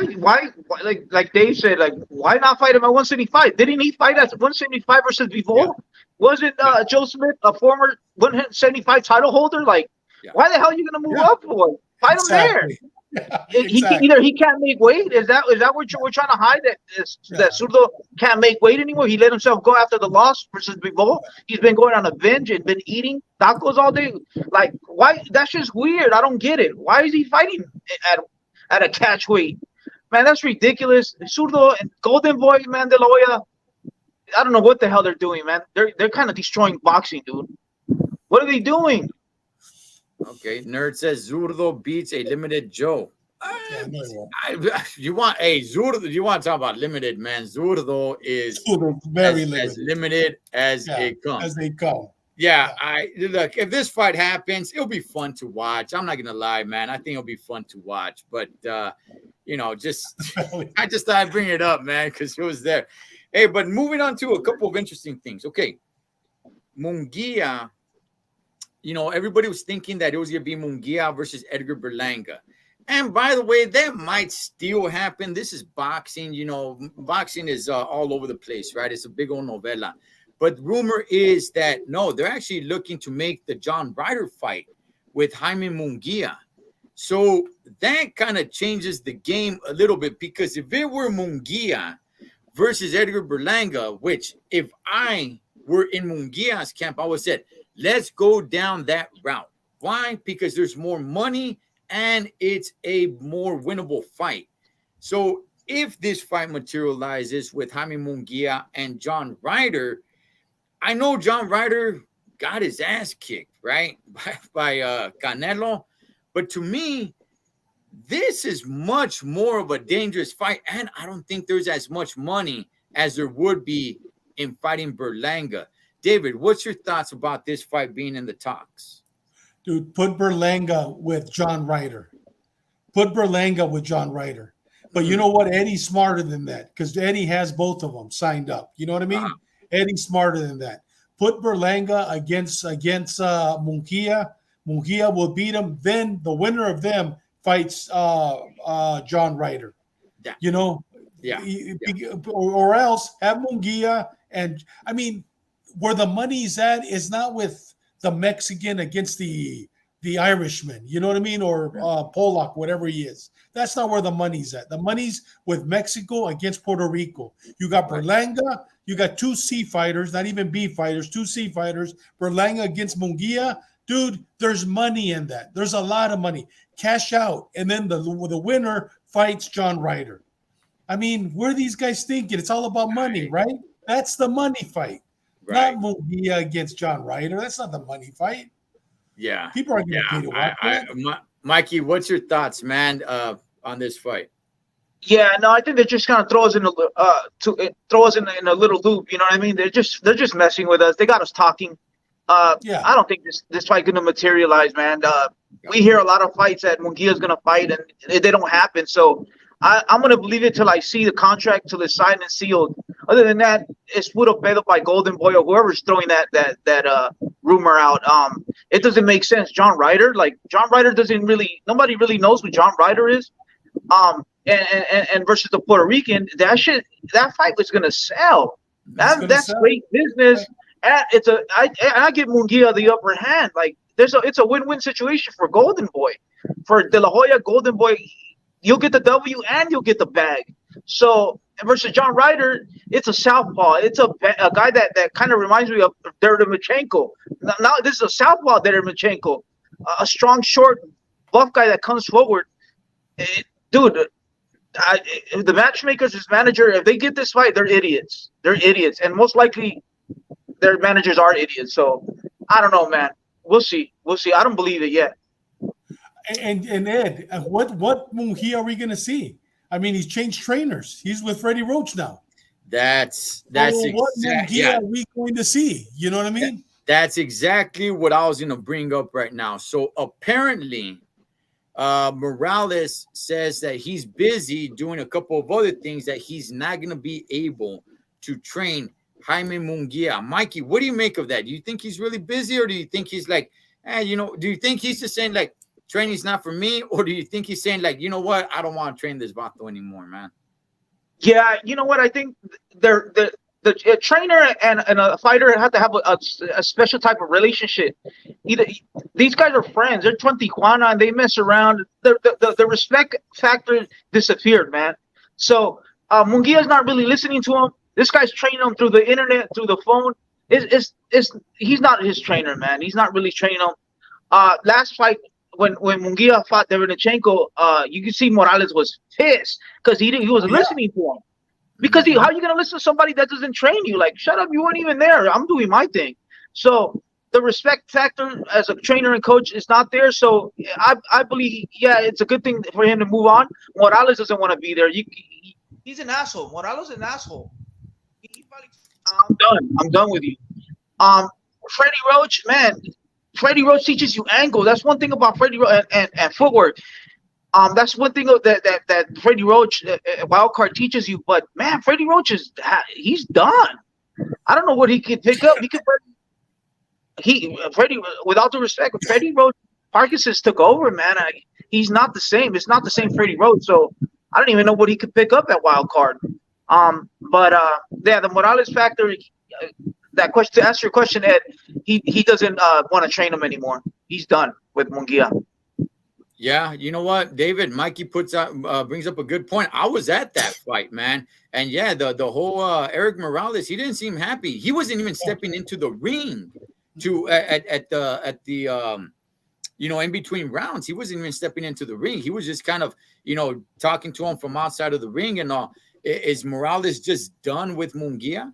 like Dave said, like, why not fight him at 175? Didn't he fight at 175 versus Bivol? Yeah. Wasn't Joe Smith a former 175 title holder? Like, why the hell are you going to move up for? Fight him there. Yeah, exactly. He can't make weight. Is that what we're trying to hide? That Zurdo can't make weight anymore. He let himself go after the loss versus Bivol. He's been going on a binge and been eating tacos all day. Like, why? That's just weird. I don't get it. Why is he fighting at a catch weight? Man, that's ridiculous. Zurdo and Golden Boy, man, De La Hoya, I don't know what the hell they're doing, man. They're kind of destroying boxing, dude. What are they doing? Okay, Nerd says Zurdo beats a limited Joe. You want Zurdo? You want to talk about limited, man? Zurdo is very as limited as it comes. As they come. Yeah, look. If this fight happens, it'll be fun to watch. I'm not gonna lie, man. I think it'll be fun to watch. But I just thought I'd bring it up, man, because it was there. Hey, but moving on to a couple of interesting things. Okay, Munguia. Everybody was thinking that it was going to be Munguia versus Edgar Berlanga. And by the way, that might still happen. This is boxing. Boxing is all over the place, right? It's a big old novela. But rumor is that, no, they're actually looking to make the John Ryder fight with Jaime Munguia. So that kind of changes the game a little bit, because if it were Munguia versus Edgar Berlanga, which if I were in Munguia's camp, I would have said, let's go down that route. Why? Because there's more money and it's a more winnable fight. So if this fight materializes with Jaime Munguia and John Ryder, I know John Ryder got his ass kicked, right, by Canelo. But to me, this is much more of a dangerous fight. And I don't think there's as much money as there would be in fighting Berlanga. David, what's your thoughts about this fight being in the talks? Dude, put Berlanga with John Ryder. But you know what? Eddie's smarter than that, because Eddie has both of them signed up. You know what I mean? Eddie's smarter than that. Put Berlanga against Munguia. Munguia will beat him. Then the winner of them fights John Ryder. Yeah. Or else have Munguia. And I mean, where the money's at is not with the Mexican against the Irishman, you know what I mean? Or Polak, whatever he is. That's not where the money's at. The money's with Mexico against Puerto Rico. You got Berlanga, you got two C fighters, not even B fighters, two C fighters. Berlanga against Munguia. Dude, there's money in that. There's a lot of money. Cash out. And then the winner fights John Ryder. I mean, where are these guys thinking? It's all about money, right? That's the money fight. Right. Not Munguia against John Ryder. That's not the money fight. Yeah. People are going to pay to watch that. Mikey, what's your thoughts, man, on this fight? Yeah, no, I think they just kind of throw us in a little loop. You know what I mean? They're just messing with us. They got us talking. I don't think this fight going to materialize, man. We hear a lot of fights that Munguia's going to fight, and they don't happen. So I'm going to believe it till I see the contract, till it's signed and sealed. Other than that, it's puro pedo by Golden Boy or whoever's throwing that rumor out. It doesn't make sense. John Ryder doesn't really, nobody really knows who John Ryder is. and versus the Puerto Rican, that fight was gonna sell. That's great business. And I give Munguia the upper hand. Like it's a win-win situation for Golden Boy, for De La Hoya. Golden Boy, you'll get the W and you'll get the bag. So versus John Ryder, it's a southpaw. It's a guy that kind of reminds me of Derevchenko. Now this is a southpaw Derevchenko, a strong, short, buff guy that comes forward. Dude, the matchmakers, his manager, if they get this fight, they're idiots. They're idiots, and most likely their managers are idiots. So I don't know, man. We'll see. We'll see. I don't believe it yet. And Ed, what Munguia are we going to see? I mean, he's changed trainers. He's with Freddie Roach now. That's what Munguia are we going to see? You know what I mean? That's exactly what I was going to bring up right now. So apparently, Morales says that he's busy doing a couple of other things that he's not going to be able to train Jaime Munguia. Mikey, what do you make of that? Do you think he's really busy, or do you think he's like, do you think he's just saying like training's not for me, or do you think he's saying like, you know what, I don't want to train this vato anymore, man? Yeah, you know what? I think the trainer and a fighter have to have a special type of relationship. Either these guys are friends. They're from Tijuana and they mess around. The respect factor disappeared, man. So Munguia's not really listening to him. This guy's training him through the internet, through the phone. He's not his trainer, man. He's not really training him. Last fight when Munguia fought Derevchenko, you can see Morales was pissed because he wasn't listening to him. Because how are you gonna listen to somebody that doesn't train you? Like, shut up, you weren't even there. I'm doing my thing. So the respect factor as a trainer and coach is not there. So I believe, it's a good thing for him to move on. Morales doesn't want to be there. He's an asshole. Morales is an asshole. I'm done with you. Freddie Roach, man. Freddie Roach teaches you angle. That's one thing about Freddie Roach and footwork. That's one thing that Freddie Roach Wildcard teaches you. But man, Freddie Roach he's done. I don't know what he could pick up. Freddie, without the respect, Freddie Roach, Parkinson's took over, man. He's not the same. It's not the same Freddie Roach. So I don't even know what he could pick up at Wildcard. The Morales factor. That question, to answer your question, Ed, he doesn't want to train him anymore. He's done with Munguia. Yeah, you know what, David? Mikey brings up a good point. I was at that fight, man, and yeah, the whole Eric Morales, he didn't seem happy. He wasn't even stepping into the ring at the in between rounds. He wasn't even stepping into the ring. He was just kind of talking to him from outside of the ring and all. Is Morales just done with Munguia?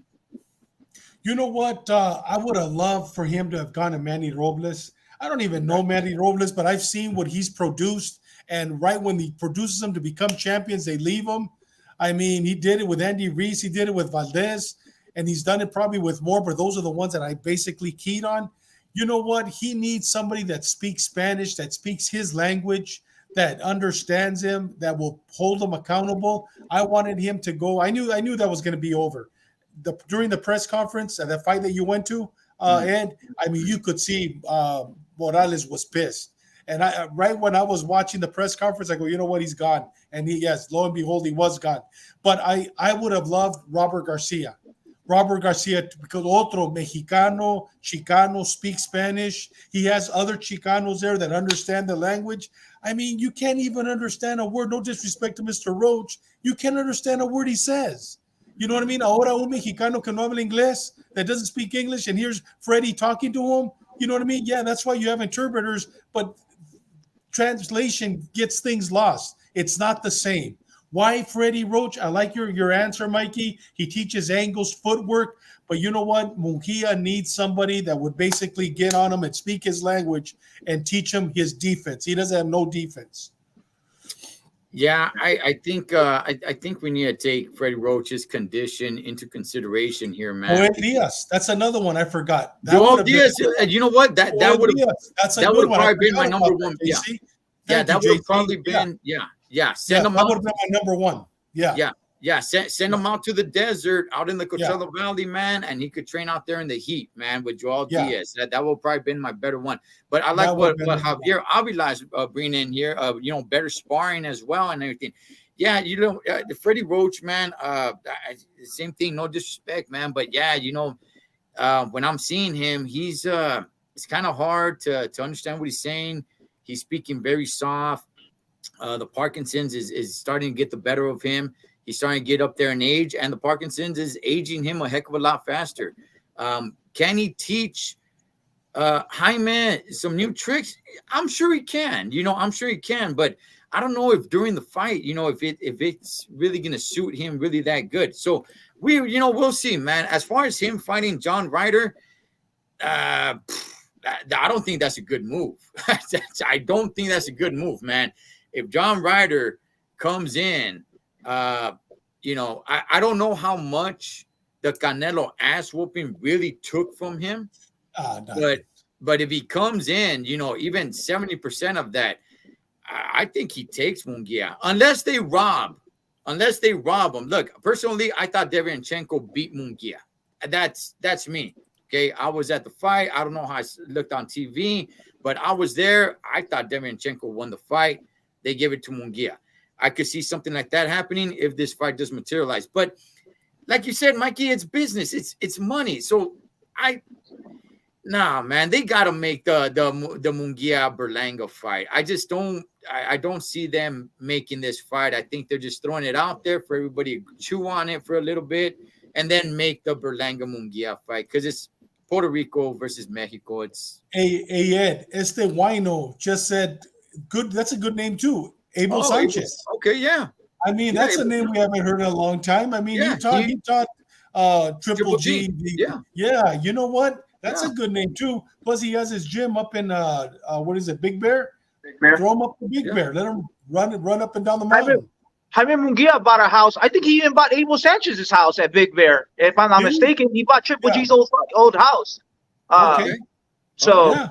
You know what? I would have loved for him to have gone to Manny Robles. I don't even know Manny Robles, but I've seen what he's produced. And right when he produces them to become champions, they leave him. I mean, he did it with Andy Reese. He did it with Valdez. And he's done it probably with more, but those are the ones that I basically keyed on. You know what? He needs somebody that speaks Spanish, that speaks his language, that understands him, that will hold him accountable. I wanted him to go. I knew that was going to be over. During the press conference at that fight that you went to, Ed, I mean, you could see Morales was pissed. And right when I was watching the press conference, I go, you know what, he's gone. And lo and behold, he was gone. But I would have loved Robert Garcia, because otro Mexicano, Chicano, speaks Spanish. He has other Chicanos there that understand the language. I mean, you can't even understand a word. No disrespect to Mr. Roach. You can't understand a word he says. You know what I mean? Ahora un mexicano que no habla inglés, that doesn't speak English, and here's Freddie talking to him. You know what I mean? Yeah, that's why you have interpreters, but translation gets things lost. It's not the same. Why Freddie Roach? I like your answer, Mikey. He teaches angles, footwork, but you know what? Munguia needs somebody that would basically get on him and speak his language and teach him his defense. He doesn't have no defense. Yeah, I think we need to take Freddie Roach's condition into consideration here, man. Joel Diaz, that's another one I forgot. Joel Diaz, you know what? That would have probably been my number one. That would have probably been Send him out. That would have been my number one. Send him out to the desert, out in the Coachella Valley, man, and he could train out there in the heat, man, with Joel Diaz. That would probably been my better one. But I like what Javier Avila is bringing in here. Better sparring as well and everything. yeah, the Freddie Roach, man. Same thing. No disrespect, man, but yeah, when I'm seeing him, it's kind of hard to understand what he's saying. He's speaking very soft. The Parkinson's is starting to get the better of him. He's starting to get up there in age, and the Parkinson's is aging him a heck of a lot faster. Can he teach Jaime some new tricks? I'm sure he can. I'm sure he can, but I don't know if during the fight, if it's really gonna suit him really that good. So we'll see, man. As far as him fighting John Ryder, I don't think that's a good move. I don't think that's a good move, man. If John Ryder comes in, I don't know how much the Canelo ass whooping really took from him. But if he comes in, even 70% of that, I think he takes Munguia. Unless they rob him. Look, personally, I thought Derenchenko beat Munguia. That's me. Okay, I was at the fight. I don't know how I looked on TV, but I was there. I thought Derenchenko won the fight. They give it to Munguia. I could see something like that happening if this fight does materialize. But like you said, Mikey, it's business. It's money. So man, they gotta make the Munguia Berlanga fight. I don't see them making this fight. I think they're just throwing it out there for everybody to chew on it for a little bit and then make the Berlanga Munguia fight because it's Puerto Rico versus Mexico. It's Ed, Este Wino just said good. That's a good name too. Abel Sanchez. Okay, yeah. I mean, that's a name we haven't heard in a long time. I mean, he taught Triple G. Yeah. You know what? That's a good name too. Plus, he has his gym up in what is it, Big Bear? Big Bear. Throw him up to Big Bear. Let him run up and down the mountain. Jaime Munguia bought a house. I think he even bought Abel Sanchez's house at Big Bear. If I'm not mistaken, he bought Triple G's old house. Okay. So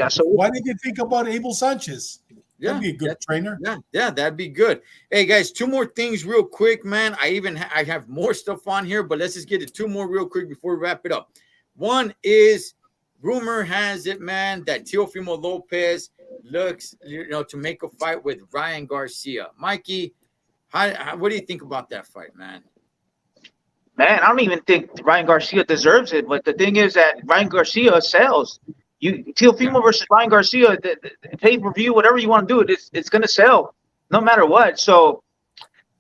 So why did you think about Abel Sanchez? That'd be a good trainer. Yeah, that'd be good. Hey guys, two more things real quick, man. I have more stuff on here, but let's just get to two more real quick before we wrap it up. One is rumor has it, man, that Teofimo Lopez looks, to make a fight with Ryan Garcia. Mikey, what do you think about that fight, man? Man, I don't even think Ryan Garcia deserves it. But the thing is that Ryan Garcia sells. Teofimo versus Ryan Garcia, the pay-per-view, whatever you want to do, it's going to sell no matter what. So,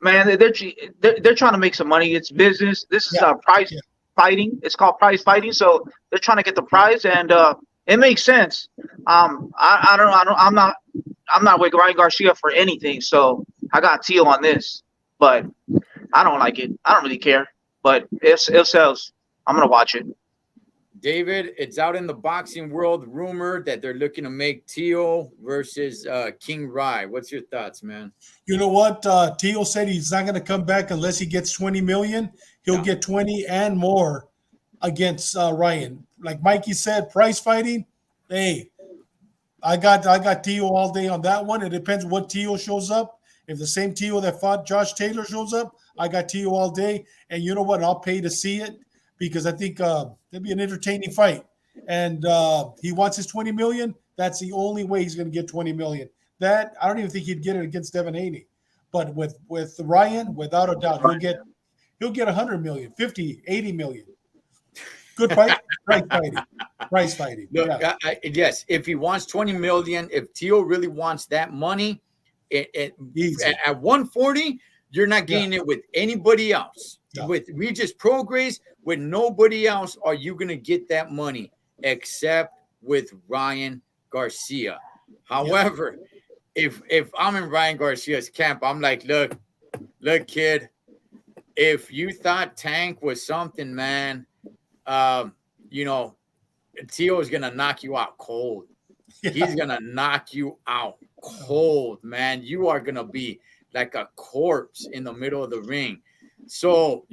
man, they're trying to make some money. It's business. This is prize fighting. It's called prize fighting. So they're trying to get the prize, and it makes sense. I'm not with Ryan Garcia for anything. So I got Teo on this, but I don't like it. I don't really care, but it sells. I'm gonna watch it. David, it's out in the boxing world rumor that they're looking to make Teo versus King Rai. What's your thoughts, man? You know what? Teo said he's not going to come back unless he gets 20 million. He'll get 20 and more against Ryan. Like Mikey said, prize fighting. Hey, I got Teo all day on that one. It depends what Teo shows up. If the same Teo that fought Josh Taylor shows up, I got Teo all day. And you know what? I'll pay to see it. Because I think it'll be an entertaining fight. And he wants his 20 million. That's the only way he's going to get 20 million. That I don't even think he'd get it against Devin Haney. But with Ryan, without a doubt, he'll get 100 million, 50, 80 million. Good fight. Price fighting. Look, yes, if he wants 20 million, if Teo really wants that money, at 140, you're not getting it with anybody else. No. With Regis Prograis, with nobody else are you going to get that money except with Ryan Garcia. However, if I'm in Ryan Garcia's camp, I'm like, look, kid, if you thought Tank was something, man, Teo is going to knock you out cold. Yeah. He's going to knock you out cold, man. You are going to be like a corpse in the middle of the ring. So,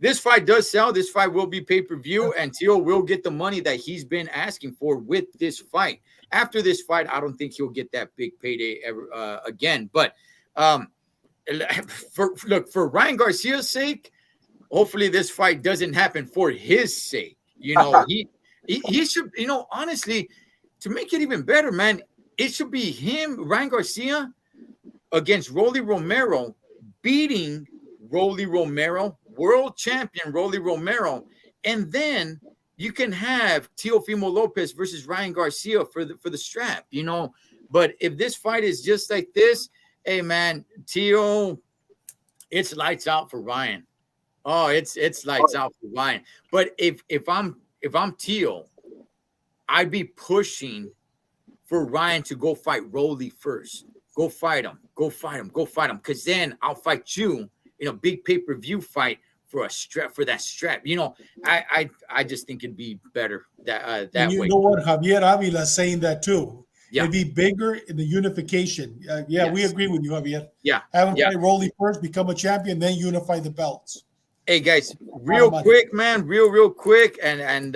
this fight does sell. This fight will be pay-per-view, and Teo will get the money that he's been asking for with this fight. After this fight, I don't think he'll get that big payday ever again. But for Ryan Garcia's sake, hopefully this fight doesn't happen for his sake. He should, honestly, to make it even better, man, it should be him, Ryan Garcia, against Rolly Romero beating Rolly Romero, world champion Rolly Romero, and then you can have Teofimo Lopez versus Ryan Garcia for the strap, you know. But if this fight is just like this, hey man, Teo, it's lights out for Ryan. Oh, it's lights out for Ryan. But if I'm Teo, I'd be pushing for Ryan to go fight Rolly first. Go fight him. Go fight him. Go fight him. Because then I'll fight you in a big pay-per-view fight for that strap. You know, I just think it'd be better that you way. You know what? Javier Avila saying that too. Yeah. It'd be bigger in the unification. Yes. We agree with you, Javier. Yeah. Have him fight Rolly first, become a champion, then unify the belts. Hey guys, real quick, man, real quick, and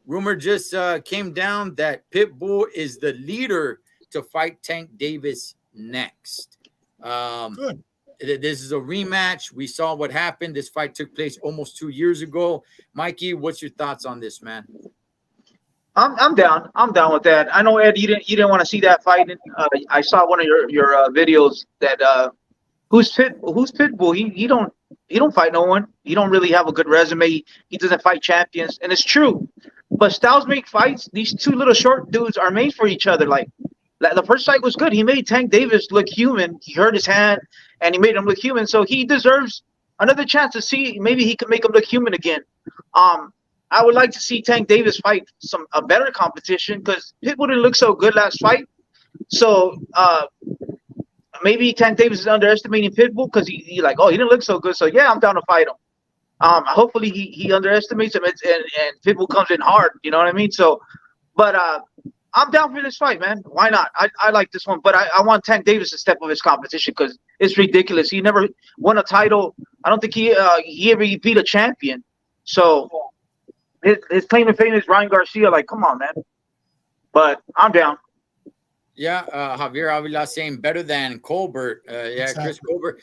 rumor just came down that Pitbull is the leader to fight Tank Davis next. Good. This is a rematch. We saw what happened. This fight took place almost 2 years ago. Mikey, what's your thoughts on this, man? I'm down. I'm down with that. I know, Ed, you didn't want to see that fight. I saw one of your videos that who's Pitbull? He don't fight no one. He don't really have a good resume. He doesn't fight champions, and it's true. But styles make fights. These two little short dudes are made for each other. Like the first fight was good. He made Tank Davis look human. He hurt his hand, and he made him look human. So he deserves another chance to see. Maybe he could make him look human again. I would like to see Tank Davis fight a better competition because Pitbull didn't look so good last fight. So maybe Tank Davis is underestimating Pitbull because he like, oh, he didn't look so good. So yeah, I'm down to fight him. Hopefully he underestimates him and Pitbull comes in hard. You know what I mean? So, but I'm down for this fight, man. Why not? I like this one, but I want Tank Davis to step up his competition because it's ridiculous. He never won a title. I don't think he ever beat a champion. So his claim to fame is Ryan Garcia. Like, come on, man. But I'm down. Yeah, Javier Avila saying better than Colbert. Exactly. Chris Colbert.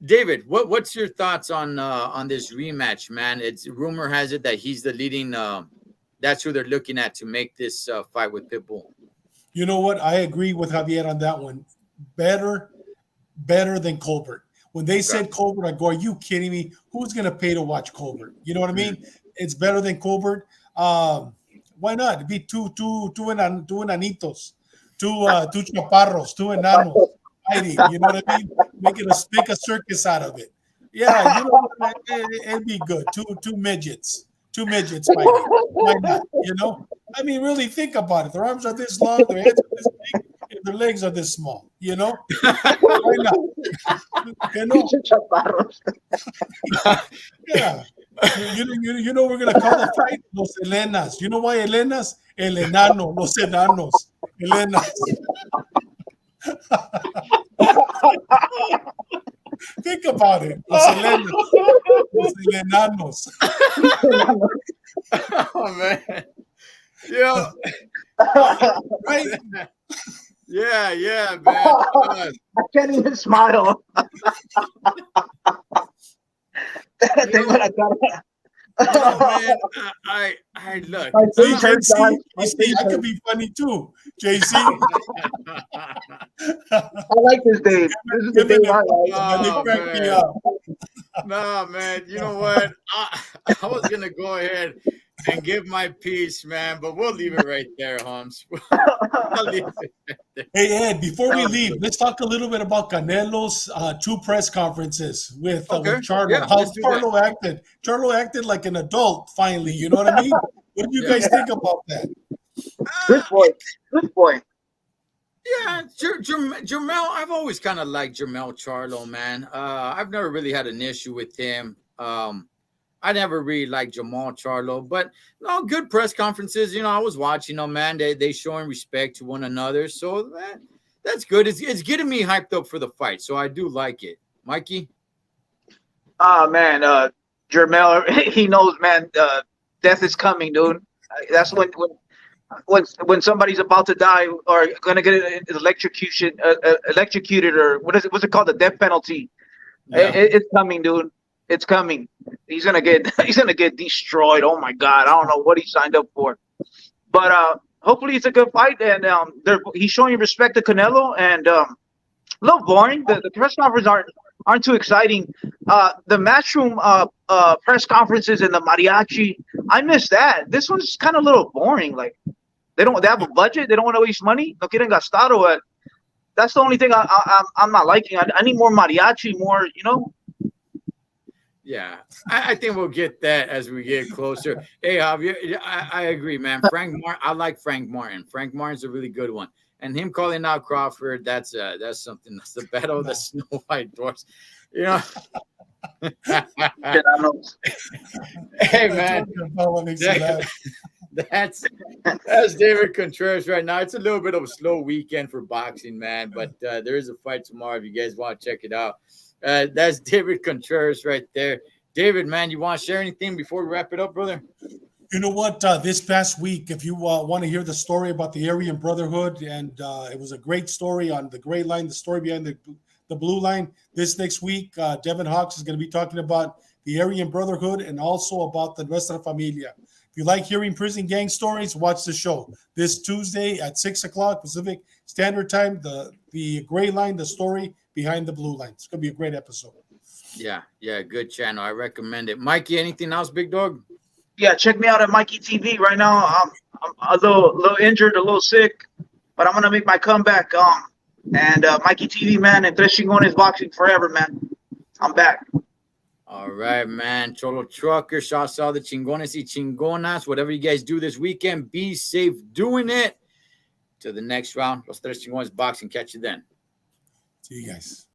David, what's your thoughts on this rematch, man? It's rumor has it that he's the leading. That's who they're looking at to make this fight with Pitbull. You know what? I agree with Javier on that one. Better than Colbert. When they said Colbert, I go, are you kidding me? Who's going to pay to watch Colbert? You know what I mean? It's better than Colbert. Why not? It'd be two enanitos, two chaparros, two enanos fighting. You know what I mean? Make a circus out of it. Yeah, you know, it'd be good. Two midgets. Two midgets fighting. Why not? You know? I mean, really think about it. Their arms are this long, their heads are this big, and their legs are this small. You know? Why not? You know? Yeah. You know we're gonna call the fight Los Helenas. You know why Helenas? El enano, los enanos. Helenas. Think about it. Los Helenas. Los Helenanos. Oh man. Yeah. Right? Yeah, man. I can't even smile. Oh, man, I look. See, JC, I could be funny too. JC. I like this Dave. This is the Dave I like. Oh, Crack me up. No, man. You know what? I was gonna go ahead and give my piece, man, but we'll leave it right there, Holmes. Hey, Ed, before we leave, let's talk a little bit about Canelo's 2 press conferences with Charlo. Yeah, How's Charlo acted? Charlo acted like an adult, finally. You know what I mean? What do you guys think about that? Good boy. Good boy. Yeah, Jermel, I've always kind of liked Jermel Charlo, man. I've never really had an issue with him. I never really liked Jamal Charlo, but no, good press conferences. You know, I was watching them, man. They showing respect to one another, so that's good. It's getting me hyped up for the fight, so I do like it. Mikey? Man, Jermel, he knows, man. Death is coming, dude. That's when somebody's about to die or gonna get electrocuted, or what's it called, the death penalty. Yeah. It's coming, dude. It's coming. He's gonna get destroyed. Oh my God, I don't know what he signed up for, but hopefully it's a good fight. And he's showing respect to Canelo. And a little boring. The press conferences aren't too exciting. The Matchroom press conferences and the mariachi, I miss that. This one's kind of a little boring. Like they have a budget. They don't want to waste money. No quieren gastado. That's the only thing I'm not liking. I need more mariachi, more, you know. Yeah, I think we'll get that as we get closer. Hey, Javier, I agree, man. Frank Martin, I like Frank Martin. Frank Martin's a really good one, and him calling out Crawford, that's something. That's the battle of the Snow White Dwarfs, you know. Hey, man, that's David Contreras right now. It's a little bit of a slow weekend for boxing, man, but there is a fight tomorrow if you guys want to check it out. That's David Contreras right there. David, man, you want to share anything before we wrap it up, brother? You know what? This past week, if you want to hear the story about the Aryan Brotherhood, and it was a great story on the gray line, the story behind the blue line. This next week, Devin Hawks is going to be talking about the Aryan Brotherhood and also about the Nuestra Familia. If you like hearing prison gang stories, watch the show. This Tuesday at 6 o'clock Pacific Standard Time, the gray line, the story behind the blue line. It's going to be a great episode. Yeah, good channel. I recommend it. Mikey, anything else, big dog? Yeah, check me out at Mikey TV right now. I'm a little injured, a little sick, but I'm going to make my comeback. And Mikey TV, man, and Tres Chingones boxing forever, man. I'm back. All right, man. Cholo Trucker, shouts out the Chingones y Chingonas. Whatever you guys do this weekend, be safe doing it. To the next round, Los Tres Chingones boxing. Catch you then. See you guys.